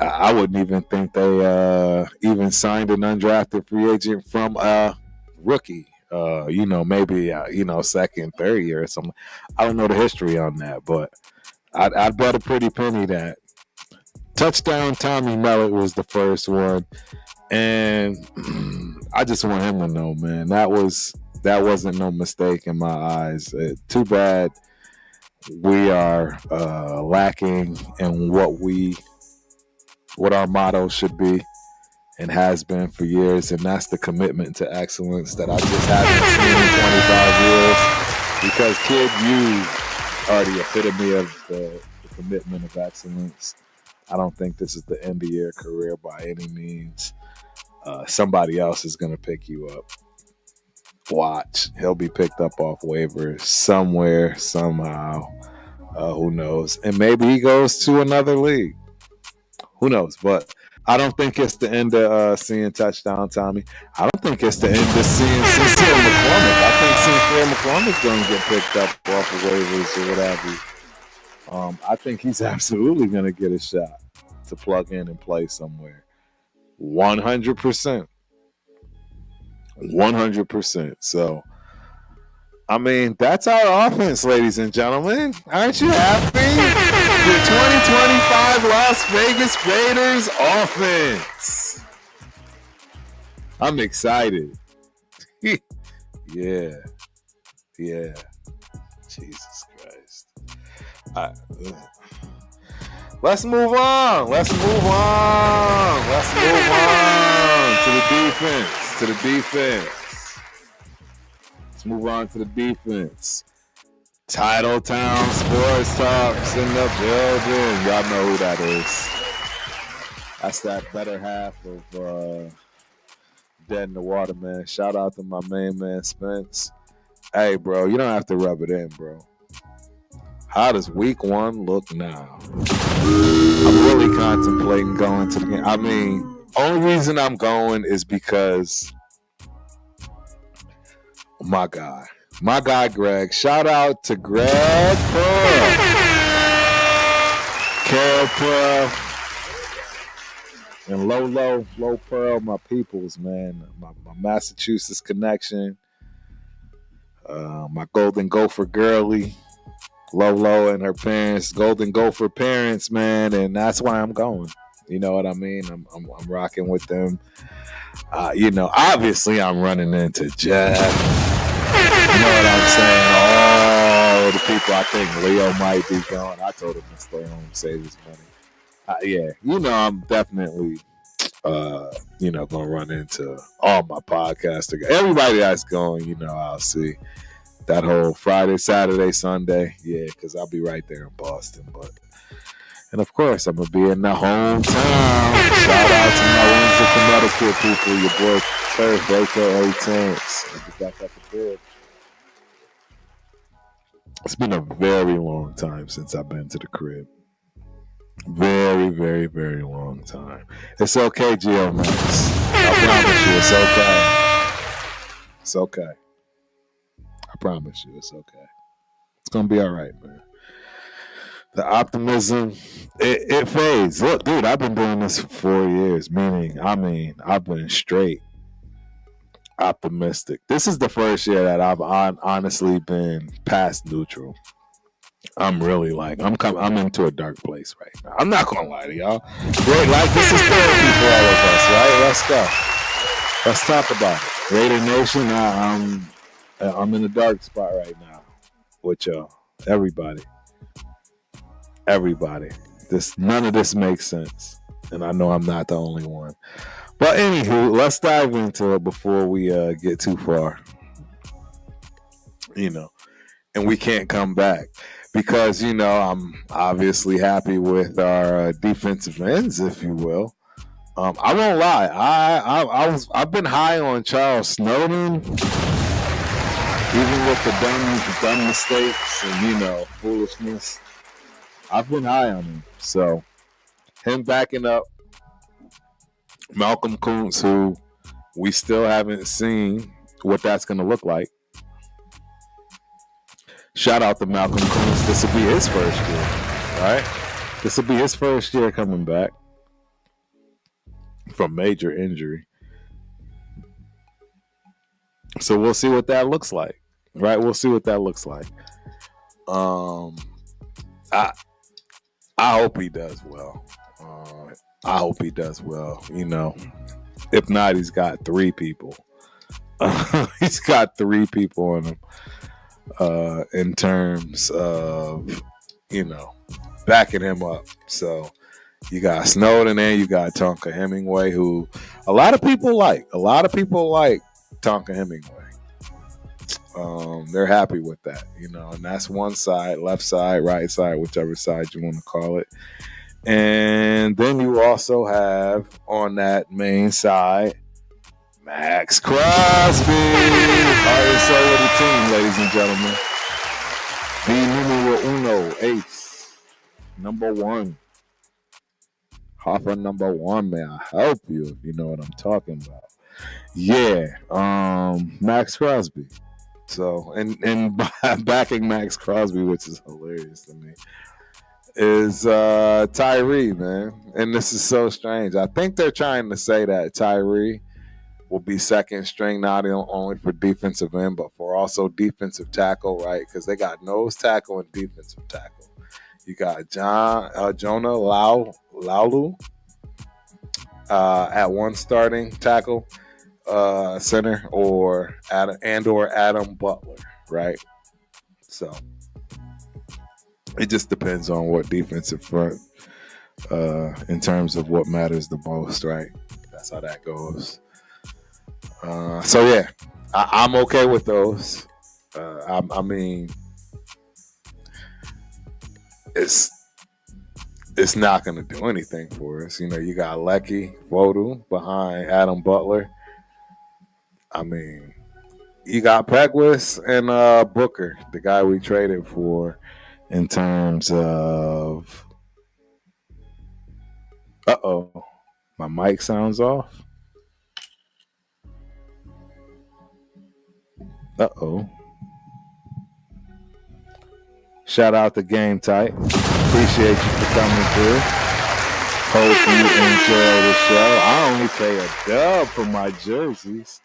I wouldn't even think they even signed an undrafted free agent from a rookie. Maybe second, third year or something. I don't know the history on that, but I'd bet a pretty penny that touchdown Tommy Mellett was the first one, and I just want him to know, man, that wasn't no mistake in my eyes. Too bad we are lacking in what our motto should be and has been for years, and that's the commitment to excellence that I just haven't seen in 25 years. Because, kid, you are the epitome of the commitment of excellence. I don't think this is the end of your career by any means. Somebody else is going to pick you up. Watch. He'll be picked up off waivers somewhere, somehow. Who knows? And maybe he goes to another league. Who knows? But I don't think it's the end of seeing touchdown Tommy. I don't think it's the end of seeing Sincere McCormick. I think Sincere McCormick's going to get picked up off of waivers or whatever. I think he's absolutely going to get a shot to plug in and play somewhere. 100%. 100%. So, I mean, that's our offense, ladies and gentlemen. Aren't you happy? The 2025 Las Vegas Raiders offense. I'm excited. Yeah. Jesus Christ. Let's move on to the defense. Let's move on to the defense. Titletown Sports Talks in the building. Y'all know who that is. That's that better half of Dead in the Water, man. Shout out to my main man, Spence. Hey, bro, you don't have to rub it in, bro. How does week 1 look now? I'm really contemplating going to the game. I mean, only reason I'm going is because my guy Greg. Shout out to Greg Pearl. Carol Pearl. And Low Pearl, my peoples, man. My Massachusetts connection. My Golden Gopher girly. Lolo and her parents, Golden Gopher parents, man, and that's why I'm going. You know what I mean? I'm rocking with them. Obviously I'm running into Jeff. You know what I'm saying? All the people I think Leo might be going. I told him to stay home, save his money. I'm definitely, going to run into all my podcasters. Everybody that's going, I'll see. That whole Friday, Saturday, Sunday. Yeah, because I'll be right there in Boston. And of course, I'm going to be in the hometown. Shout out to my Windsor, Connecticut people. Your boy Turf, a.k.a. Terrence. I'll be back at the crib. It's been a very long time since I've been to the crib. Very, very, very long time. It's okay, Geo Max. I promise you, it's okay. It's okay. I promise you, it's okay. It's gonna be all right, man. The optimism, it fades. Look, dude, I've been doing this for 4 years. I've been straight optimistic. This is the first year that I've honestly been past neutral. I'm really I'm into a dark place right now. I'm not gonna lie to y'all. Great, this is therapy for all of us, right? Let's go. Let's talk about it. Raider Nation, I'm in a dark spot right now with y'all. Everybody. None of this makes sense. And I know I'm not the only one. But anywho, let's dive into it before we get too far. And we can't come back. Because, I'm obviously happy with our defensive ends, if you will. I won't lie. I've been high on Charles Snowden. Even with the dumb mistakes and foolishness, I've been high on him. So him backing up Malcolm Kuntz, who we still haven't seen what that's going to look like. Shout out to Malcolm Kuntz. This will be his first year, right? This will be his first year coming back from major injury. So we'll see what that looks like, right? We'll see what that looks like. I hope he does well. I hope he does well. If not, he's got 3 people. He's got 3 people on him in terms of backing him up. So you got Snowden and you got Tonka Hemingway, who a lot of people like. A lot of people like Tonka Hemingway. They're happy with that, and that's one side, left side, right side, whichever side you want to call it. And then you also have on that main side, Max Crosby, RSO of the team, ladies and gentlemen. The numero uno, ace, number 1. Hoffa number 1, may I help you if you know what I'm talking about. Yeah, Max Crosby. So, and backing Max Crosby, which is hilarious to me, is Tyree, man. And this is so strange. I think they're trying to say that Tyree will be second string, not only for defensive end, but for also defensive tackle, right? Because they got nose tackle and defensive tackle. You got Jonah Laulu at one starting tackle, center, or Adam Butler, right? So it just depends on what defensive front in terms of what matters the most, right? That's how that goes. So yeah, I'm okay with those. I mean, it's not going to do anything for us. You got Lecky Vodu behind Adam Butler. I mean, you got Pegwis and Booker, the guy we traded for, in terms of. My mic sounds off. Shout out to Game Tight. Appreciate you for coming through. Hope you enjoy the show. I only pay a dub for my jerseys,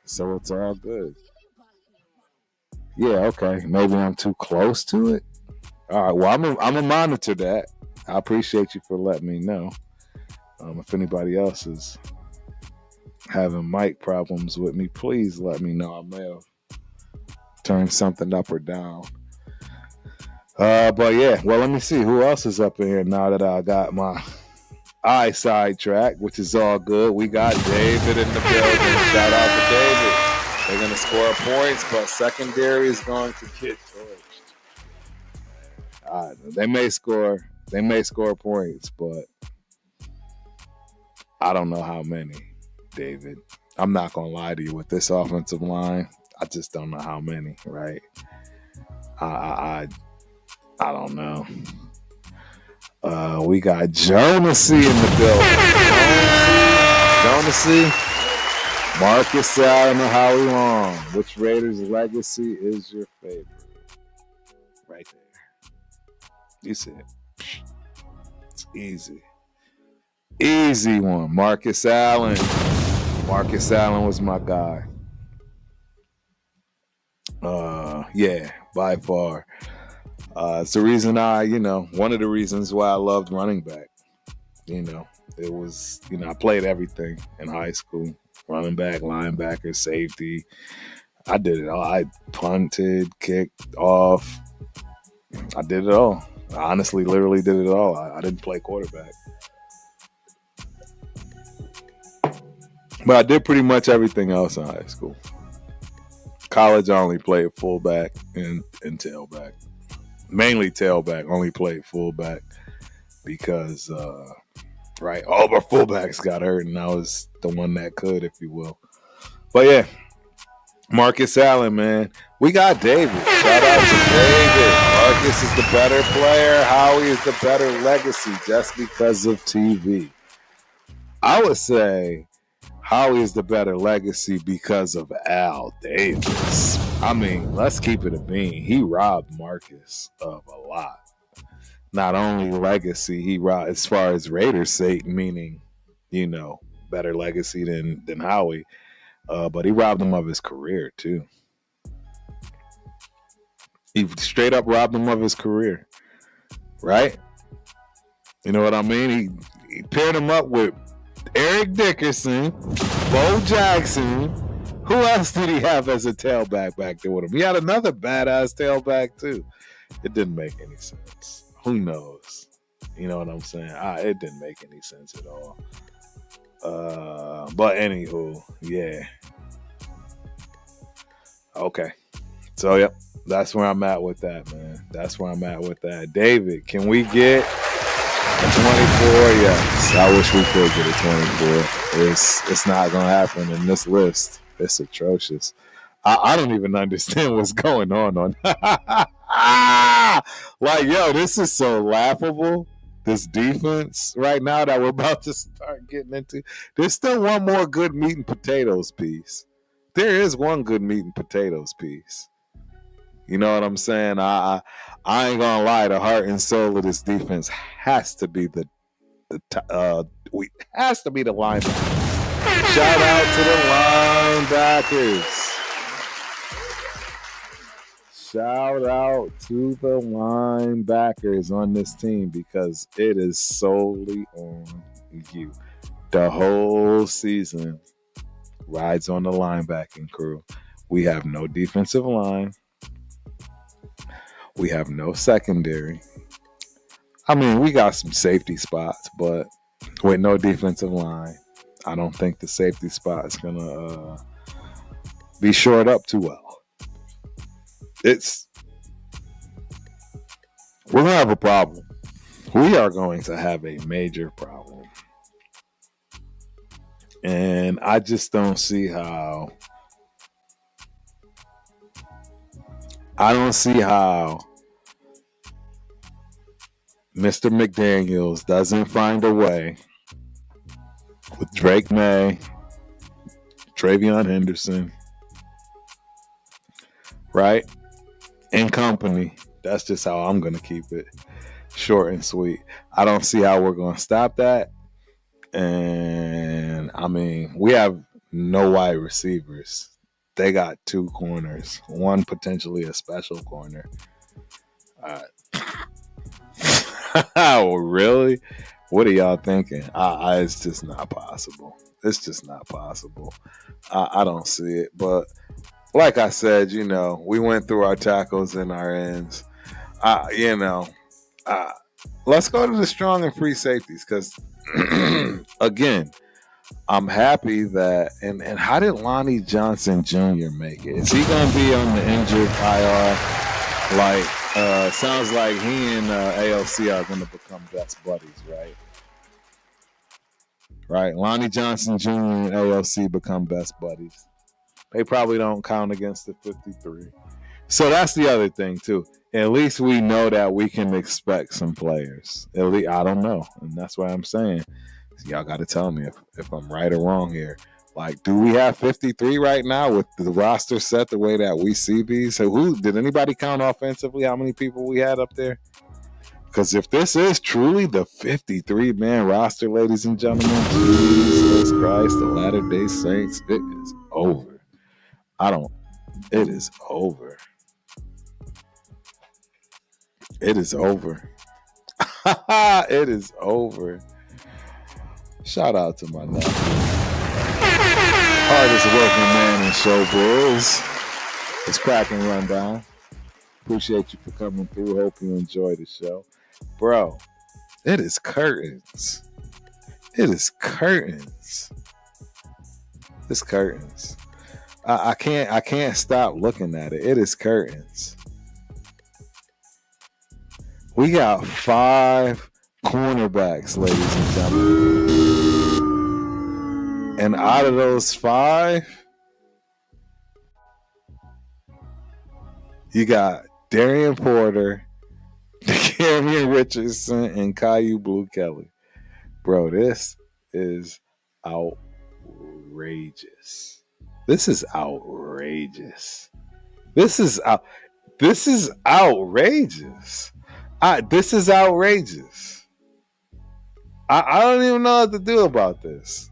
so it's all good. Yeah, okay. Maybe I'm too close to it. All right. Well, I'm gonna monitor that. I appreciate you for letting me know. If anybody else is having mic problems with me, please let me know. I may have turned something up or down. But yeah, well, let me see who else is up in here now that I got my eye sidetracked, which is all good. We got David in the building. Shout out to David. They're going to score points, but secondary is going to get torched. They may score points, but I don't know how many, David. I'm not going to lie to you with this offensive line. I just don't know how many, right? I don't know. We got Jonesy in the building. Jonesy. Marcus Allen or Howie Long. Which Raiders legacy is your favorite? Right there. You see it. It's easy. Easy one. Marcus Allen. Marcus Allen was my guy. Yeah, by far. It's the reason one of the reasons why I loved running back. It was, I played everything in high school. Running back, linebacker, safety. I did it all. I punted, kicked off. I did it all. I honestly, literally did it all. I didn't play quarterback. But I did pretty much everything else in high school. College, I only played fullback and tailback. Mainly tailback, only played fullback because, all of our fullbacks got hurt and I was the one that could, if you will. But yeah, Marcus Allen, man. We got David. Shout out to David. Marcus is the better player. Howie is the better legacy just because of TV. I would say Howie is the better legacy because of Al Davis. I mean, let's keep it a bean. He robbed Marcus of a lot. Not only legacy, he robbed as far as Raiders' sake, meaning, better legacy than Howie. But he robbed him of his career too. He straight up robbed him of his career, right? You know what I mean? He paired him up with Eric Dickerson, Bo Jackson. Who else did he have as a tailback back there with him? He had another badass tailback too. It didn't make any sense. Who knows? You know what I'm saying? It didn't make any sense at all. But anywho, yeah. Okay. So, yep. That's where I'm at with that, man. That's where I'm at with that. David, can we get a 24? Yes. I wish we could get a 24. It's not going to happen in this list. It's atrocious. I don't even understand what's going on. Like, yo, this is so laughable. This defense right now that we're about to start getting into. There's still one more good meat and potatoes piece. There is one good meat and potatoes piece. You know what I'm saying? I ain't gonna lie. The heart and soul of this defense has to be the linebackers. Shout out to the linebackers. Shout out to the linebackers on this team because it is solely on you. The whole season rides on the linebacking crew. We have no defensive line. We have no secondary. I mean, we got some safety spots, but with no defensive line, I don't think the safety spot is going to be shored up too well. We're going to have a problem. We are going to have a major problem. And I just don't see how. Mr. McDaniels doesn't find a way with Drake May, Travion Henderson, right? And company. That's just how I'm going to keep it short and sweet. I don't see how we're going to stop that. And, I mean, we have no wide receivers. They got 2 corners, one potentially a special corner. Oh, really? What are y'all thinking? It's just not possible. It's just not possible. I don't see it. But like I said, we went through our tackles and our ends. Let's go to the strong and free safeties because, again, I'm happy that and how did Lonnie Johnson Jr. make it? Is he going to be on the injured IR? Sounds like he and AOC are going to become best buddies, right? Right. Lonnie Johnson Jr. and AOC become best buddies. They probably don't count against the 53. So that's the other thing too. At least we know that we can expect some players. At least I don't know, and that's why I'm saying y'all got to tell me if I'm right or wrong here. Like, do we have 53 right now with the roster set the way that we see these? So who did anybody count offensively? How many people we had up there? Because if this is truly the 53-man roster, ladies and gentlemen, Jesus Christ, the Latter-day Saints, it is over. It is over. It is over. It is over. Shout out to my nephew. Hardest working man in showbiz. It's Cracking Rundown. Appreciate you for coming through. Hope you enjoy the show. Bro, it is curtains. It is curtains. It's curtains. I can't stop looking at it. It is curtains. We got 5 cornerbacks, ladies and gentlemen. And out of those 5, You got Darian Porter, Cameron Richardson, and Caillou Blue Kelly. Bro, this is outrageous. This is outrageous. This is out. This is outrageous. This is outrageous. I don't even know what to do about this.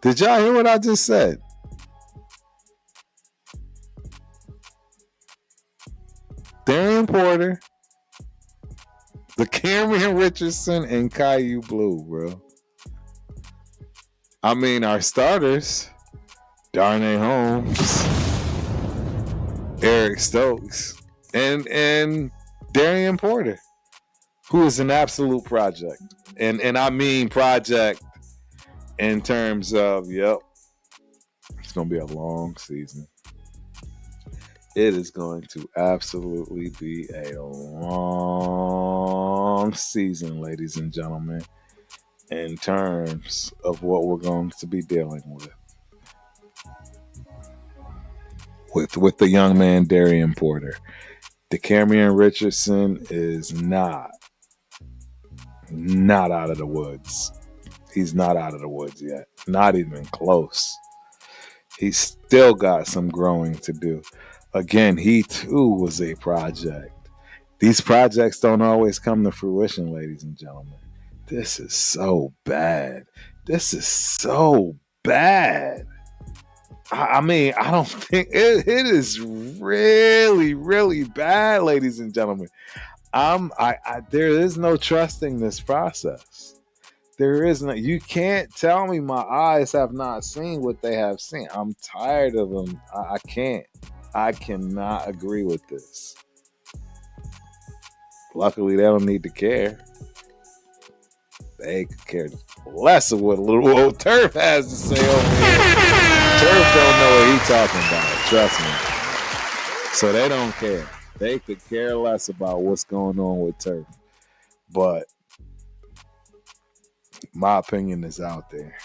Did y'all hear what I just said? Darian Porter, the Cameron Richardson, and Caillou Blue, bro. I mean, our starters, Darnay Holmes, Eric Stokes, and Darian Porter, who is an absolute project. And I mean project in terms of, it's going to be a long season. It is going to absolutely be a long season, ladies and gentlemen, in terms of what we're going to be dealing with the young man Darian Porter. Cameron Richardson is not out of the woods. He's not out of the woods yet. Not even close. He's still got some growing to do. Again, he too was a project. These projects don't always come to fruition, ladies and gentlemen. This is so bad. This is so bad. I mean, I don't think it is really, really bad, ladies and gentlemen. There is no trusting this process. There is no. You can't tell me my eyes have not seen what they have seen. I'm tired of them. I can't. I cannot agree with this. Luckily, they don't need to care. They could care less of what little old Turf has to say over here. Turf don't know what he's talking about. Trust me. So they don't care. They could care less about what's going on with Turf. But my opinion is out there.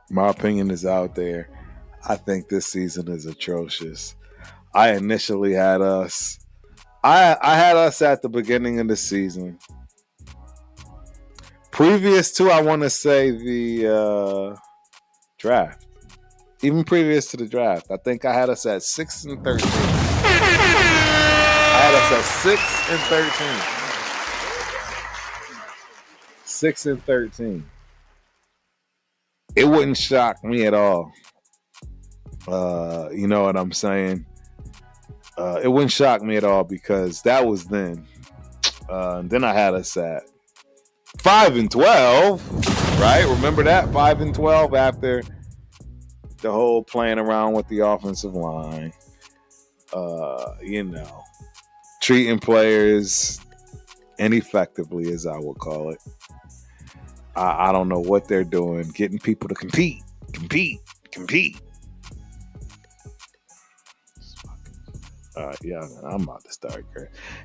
My opinion is out there. I think this season is atrocious. I initially had us. I had us at the beginning of the season. Previous to, I want to say, the draft. Even previous to the draft. I think I had us at 6-13. I had us at 6-13. 6-13. It wouldn't shock me at all. You know what I'm saying? It wouldn't shock me at all because that was then. Then I had us at 5-12, right? Remember that? 5-12 after the whole playing around with the offensive line. Treating players ineffectively, as I would call it. I don't know what they're doing. Getting people to compete. Yeah, man, I'm about to start.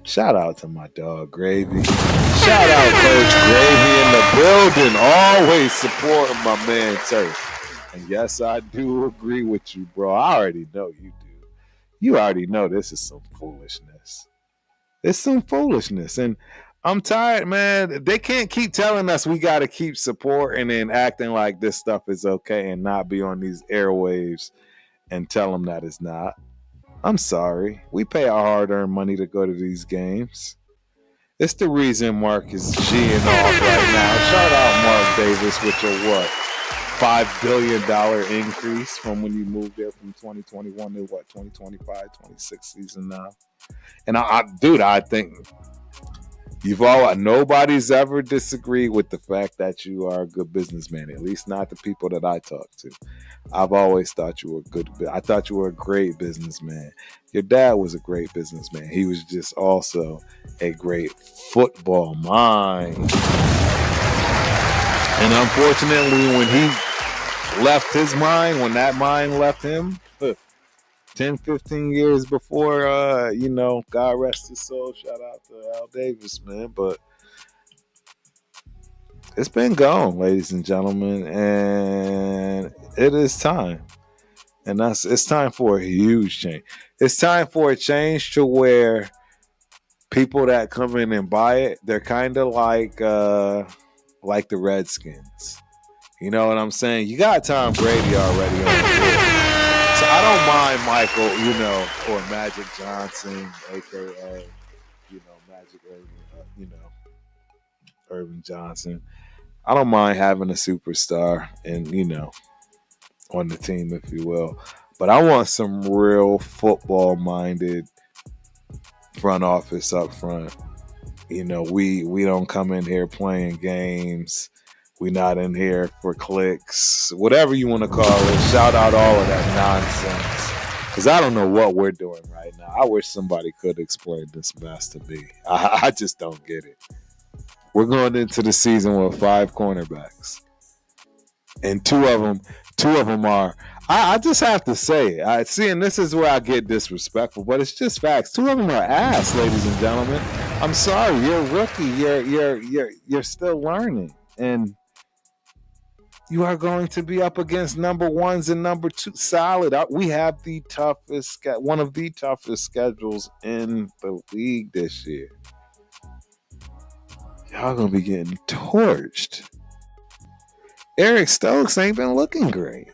Shout out to my dog Gravy. Shout out Coach Gravy in the building. Always supporting my man Turf. And yes, I do agree with you, bro. I already know you do. You already know this is some foolishness. It's some foolishness. And I'm tired, man. They can't keep telling us we got to keep supporting and acting like this stuff is okay and not be on these airwaves and tell them that it's not. I'm sorry. We pay our hard-earned money to go to these games. It's the reason Mark is G'ing off right now. Shout out Mark Davis with your what? $5 billion increase from when you moved there from 2021 to what? 2025, 26 season now. And I think nobody's ever disagreed with the fact that you are a good businessman, at least not the people that I talk to. I've always thought you were I thought you were a great businessman. Your dad was a great businessman. He was just also a great football mind. And unfortunately, when he left his mind, when that mind left him, 10, 15 years before, God rest his soul. Shout out to Al Davis, man. But it's been gone, ladies and gentlemen, and it is time. And it's time for a huge change. It's time for a change to where people that come in and buy it, they're kind of like the Redskins. You know what I'm saying? You got Tom Brady already on the board. So I don't mind Michael, or Magic Johnson, aka, Magic Irving, Irving Johnson. I don't mind having a superstar and, on the team, if you will. But I want some real football-minded front office up front. We don't come in here playing games. We not in here for clicks, whatever you want to call it. Shout out all of that nonsense. Because I don't know what we're doing right now. I wish somebody could explain this mess to me. I just don't get it. We're going into the season with 5 cornerbacks. And two of them are, I just have to say, and this is where I get disrespectful, but it's just facts. 2 of them are ass, ladies and gentlemen. I'm sorry, you're a rookie. You're still learning. And you are going to be up against number 1s and number 2 solid. We have one of the toughest schedules in the league this year. Y'all gonna be getting torched. Eric Stokes ain't been looking great.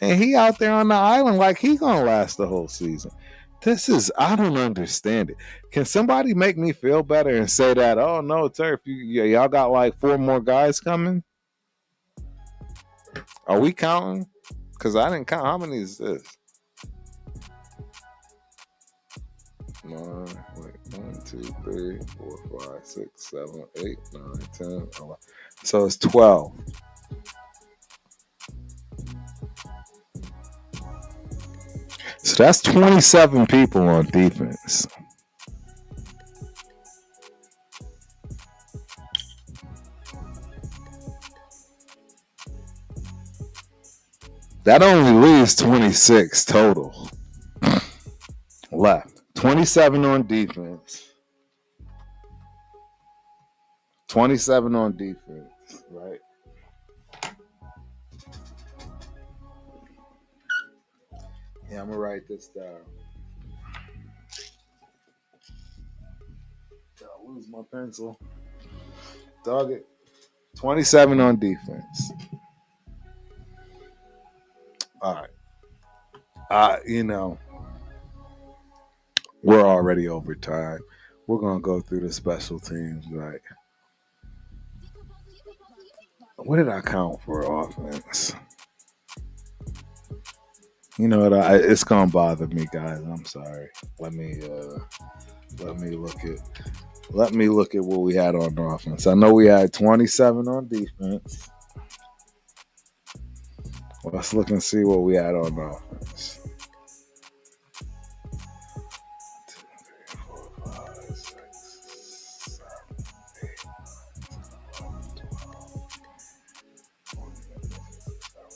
And he out there on the island like he gonna last the whole season. I don't understand it. Can somebody make me feel better and say that, oh no, Turf, y'all got like 4 more guys coming? Are we counting? Because I didn't count. How many is this? 1, 2, 3, 4, 5, 6, 7, 8, 9, 10, 11. So it's 12. So that's 27 people on defense. That only leaves 26 total left. 27 on defense. 27 on defense, right? Yeah, I'm going to write this down. I'll lose my pencil. Dog it. 27 on defense. All right. We're already over time. We're going to go through the special teams, right? What did I count for offense? You know what? It's gonna bother me, guys. I'm sorry. Let me look at what we had on offense. I know we had 27 on defense. Let's look and see what we had on offense. 2, 3, 4, 5, 6, 7, 8, 9, 10, 11, 12.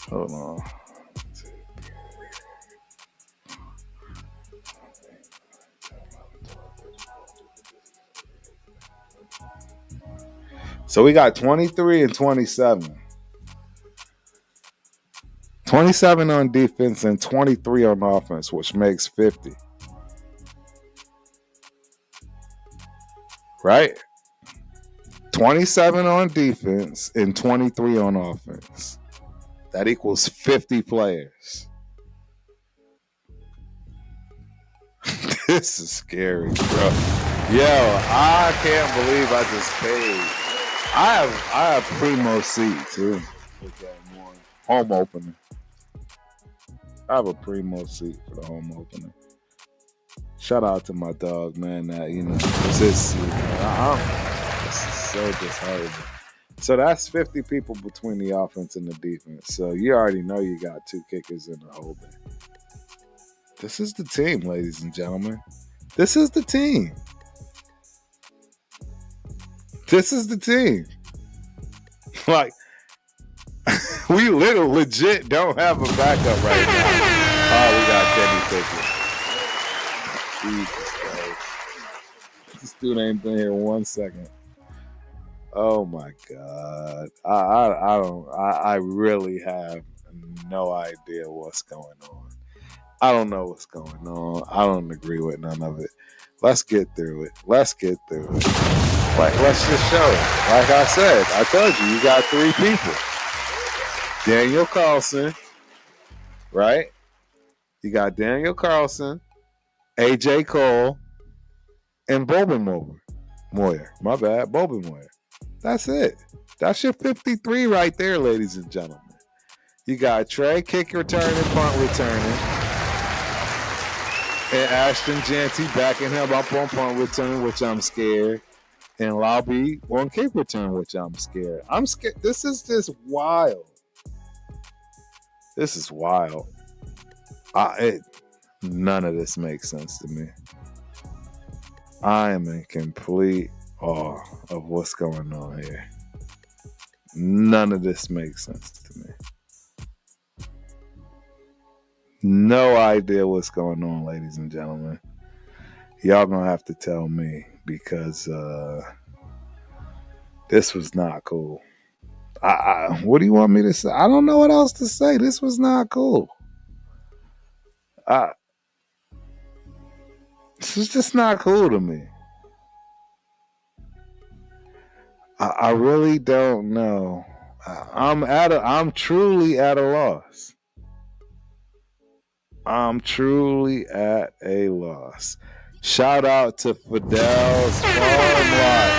Hold on. So we got 23 and 27. 27 on defense and 23 on offense, which makes 50. Right? 27 on defense and 23 on offense. That equals 50 players. This is scary, bro. Yo, I can't believe I just paid. I have primo seat too. Home opener. I have a primo seat for the home opener. Shout out to my dog, man. That it's his seat. This is so disheartening. So that's 50 people between the offense and the defense. So you already know you got 2 kickers in the holder. This is the team, ladies and gentlemen. This is the team. This is the team. Like, we legit don't have a backup right now. Oh, we got Kenny Pickett. Jesus Christ. This dude ain't been here 1 second. Oh my God. I don't, I really have no idea what's going on. I don't know what's going on. I don't agree with none of it. Let's get through it. Let's get through it. Like, let's just show it. Like I said, I told you, you got three people. Daniel Carlson, right? You got Daniel Carlson, AJ Cole, and Bobin Moyer. My bad, Bobin Moyer. That's it. That's your 53 right there, ladies and gentlemen. You got Trey, kick returning, punt returning, and Ashton Janty backing him up on punt return, which I'm scared, and Lobby on kick return, which I'm scared. I'm scared. This is just wild. This is wild. None of this makes sense to me. I am in complete awe of what's going on here. None of this makes sense to me. No idea what's going on, ladies and gentlemen. Y'all gonna have to tell me because this was not cool. What do you want me to say? I don't know what else to say. This was not cool. This is just not cool to me. I really don't know. I'm truly at a loss. I'm truly at a loss. Shout out to Fidel's Farm Lot.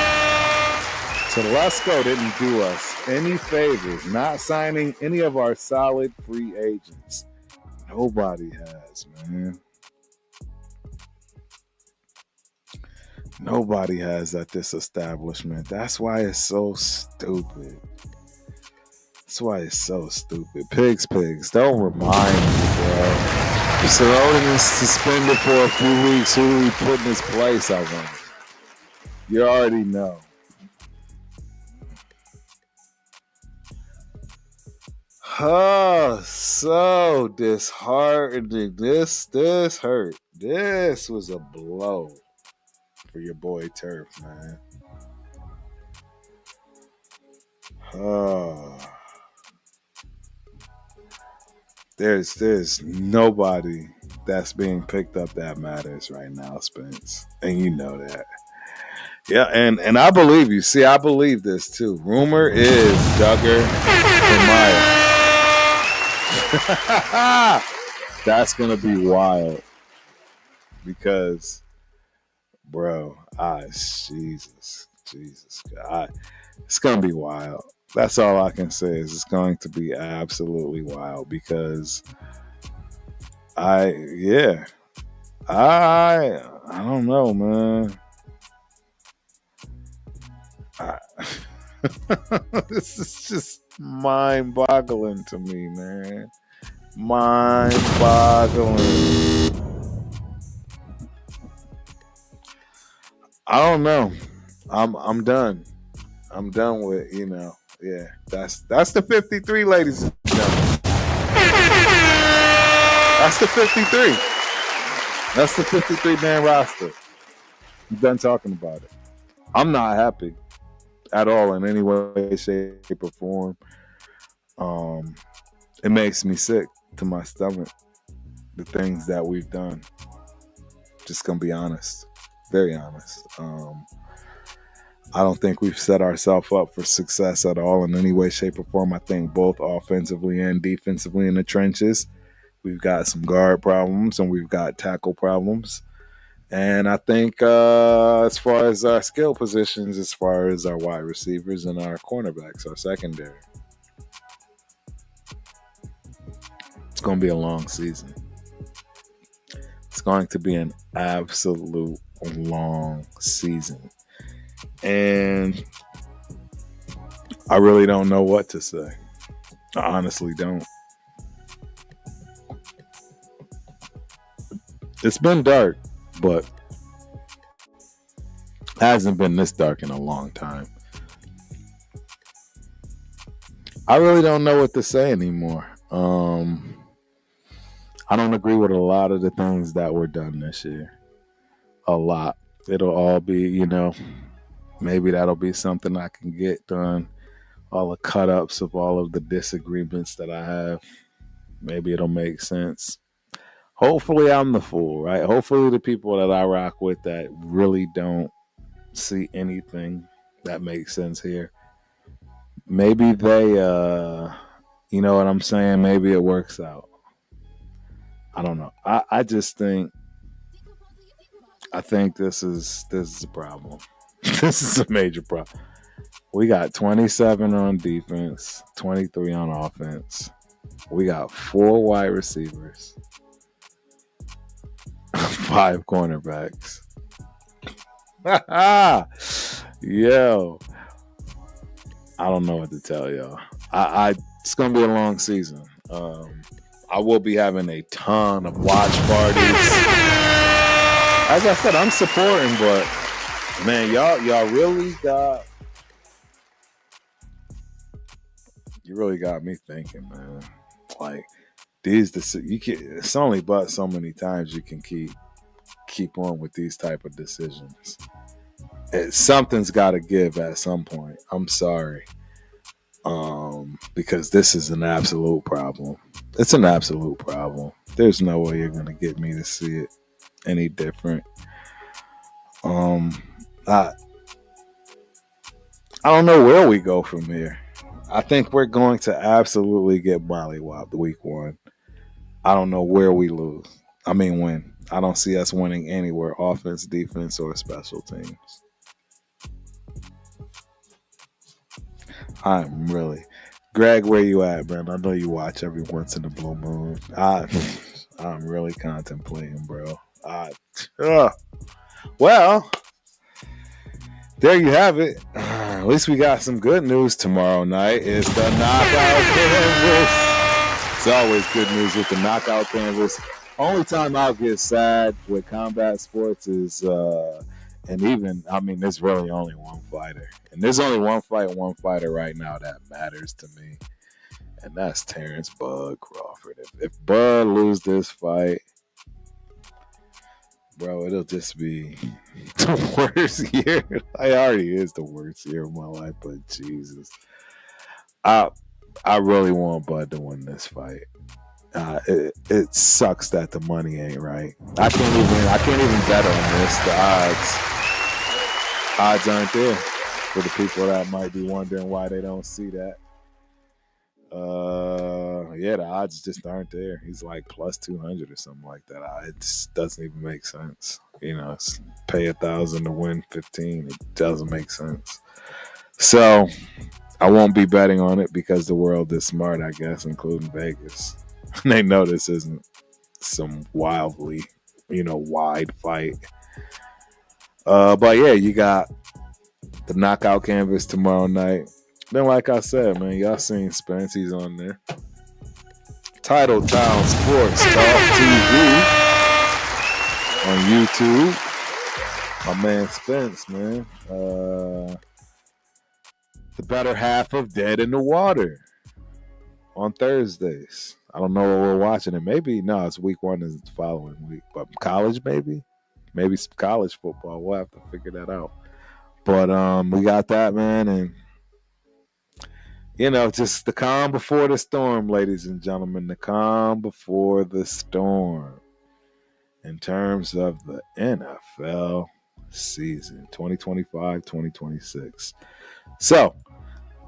Telesco didn't do us any favors, not signing any of our solid free agents. Nobody has, man. Nobody has at this establishment. That's why it's so stupid. That's why it's so stupid. Pigs. Don't remind me, bro. If Sorokin is suspended for a few weeks, who do we put in his place, I wonder? You already know. Oh, so disheartening. This hurt. This was a blow for your boy Turf, man. Oh. There's nobody that's being picked up that matters right now, Spence. And you know that. Yeah, and I believe you. See, I believe this too. Rumor is Duggar and Maya. That's gonna be wild. Because, bro, Jesus God. It's gonna be wild. That's all I can say is it's going to be absolutely wild because I don't know, man. This is just mind-boggling to me, man. Mind-boggling. I don't know. I'm done. I'm done with, yeah. That's the 53, ladies and gentlemen. That's the 53. That's the 53-man roster. I'm done talking about it. I'm not happy at all in any way, shape, or form. It makes me sick to my stomach, the things that we've done. Just gonna be honest. Very honest. I don't think we've set ourselves up for success at all in any way, shape, or form. I think both offensively and defensively in the trenches, we've got some guard problems and we've got tackle problems. And I think as far as our skill positions, as far as our wide receivers and our cornerbacks, our secondary, it's going to be a long season. It's going to be an absolute long season. And I really don't know what to say. I honestly don't. It's been dark, but it hasn't been this dark in a long time. I really don't know what to say anymore. I don't agree with a lot of the things that were done this year. A lot. It'll all be, Maybe that'll be something I can get done. All the cut ups of all of the disagreements that I have. Maybe it'll make sense. Hopefully, I'm the fool, right? Hopefully, the people that I rock with that really don't see anything that makes sense here. Maybe they, you know what I'm saying? Maybe it works out. I don't know. I just think, I think this is a problem. This is a major problem. We got 27 on defense, 23 on offense. We got 4 wide receivers, 5 cornerbacks. Yo, I don't know what to tell y'all. It's gonna be a long season. I will be having a ton of watch parties. As I said, I'm supporting, but man, y'all really got. You really got me thinking, man. Like it's only but so many times you can keep on with these type of decisions. Something's got to give at some point. I'm sorry, because this is an absolute problem. It's an absolute problem. There's no way you're gonna get me to see it any different. I don't know where we go from here. I think we're going to absolutely get mollywopped week 1. I don't know where we lose. I mean, win. I don't see us winning anywhere, offense, defense, or special teams. I'm really, Greg, where you at, man? I know you watch every once in a blue moon. I'm really contemplating, bro. Well, there you have it. At least we got some good news tomorrow night. It's the knockout canvas. It's always good news with the knockout canvas. Only time I'll get sad with combat sports is, and even, I mean, there's really only one fighter. And there's only one fighter right now that matters to me. And that's Terrence Bud Crawford. If Bud lose this fight, bro, it'll just be the worst year. It already is the worst year of my life, but Jesus. I really want Bud to win this fight. It sucks that the money ain't right. I can't even bet on this. The odds aren't there for the people that might be wondering why they don't see that. Yeah, the odds just aren't there. He's like plus 200 or something like that. It just doesn't even make sense. You know, pay 1,000 to win 15. It doesn't make sense. So I won't be betting on it because the world is smart, I guess, including Vegas. They know this isn't some wildly, wide fight. But yeah, you got the knockout canvas tomorrow night. Then, like I said, man, y'all seen Spence. He's on there. Title Town Sports Talk TV on YouTube. My man Spence, man. The better half of Dead in the Water on Thursdays. I don't know what we're watching. It maybe, no, it's week 1 is the following week. But college, maybe? Maybe some college football. We'll have to figure that out. But we got that, man, and just the calm before the storm, ladies and gentlemen. The calm before the storm in terms of the NFL season 2025-2026. So,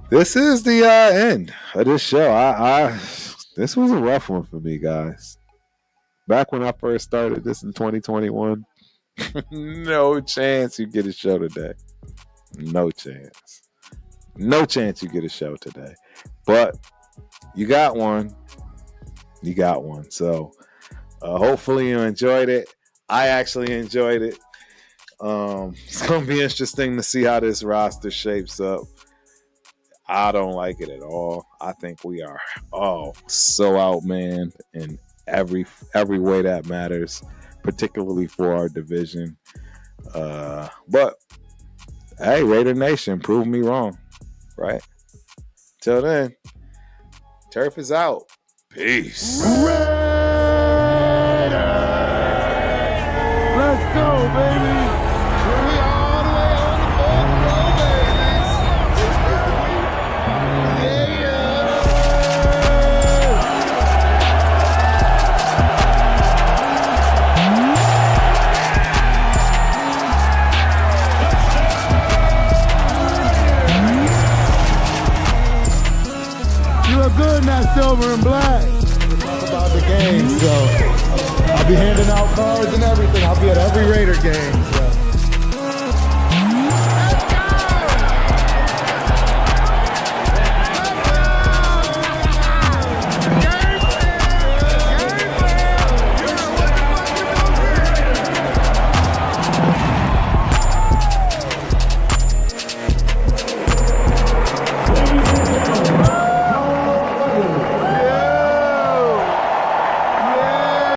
this is the end of this show. This was a rough one for me, guys. Back when I first started this in 2021, no chance you get a show today. No chance. No chance you get a show today. But you got one. You got one. So hopefully you enjoyed it. I actually enjoyed it. It's going to be interesting to see how this roster shapes up. I don't like it at all. I think we are so outmanned in every way that matters, particularly for our division. But hey, Raider Nation, prove me wrong. Right? Till then, Turf is out. Peace. Let's go, baby. We all the way on the fourth row. game, so I'll be handing out cards and everything. I'll be at every Raider game. So.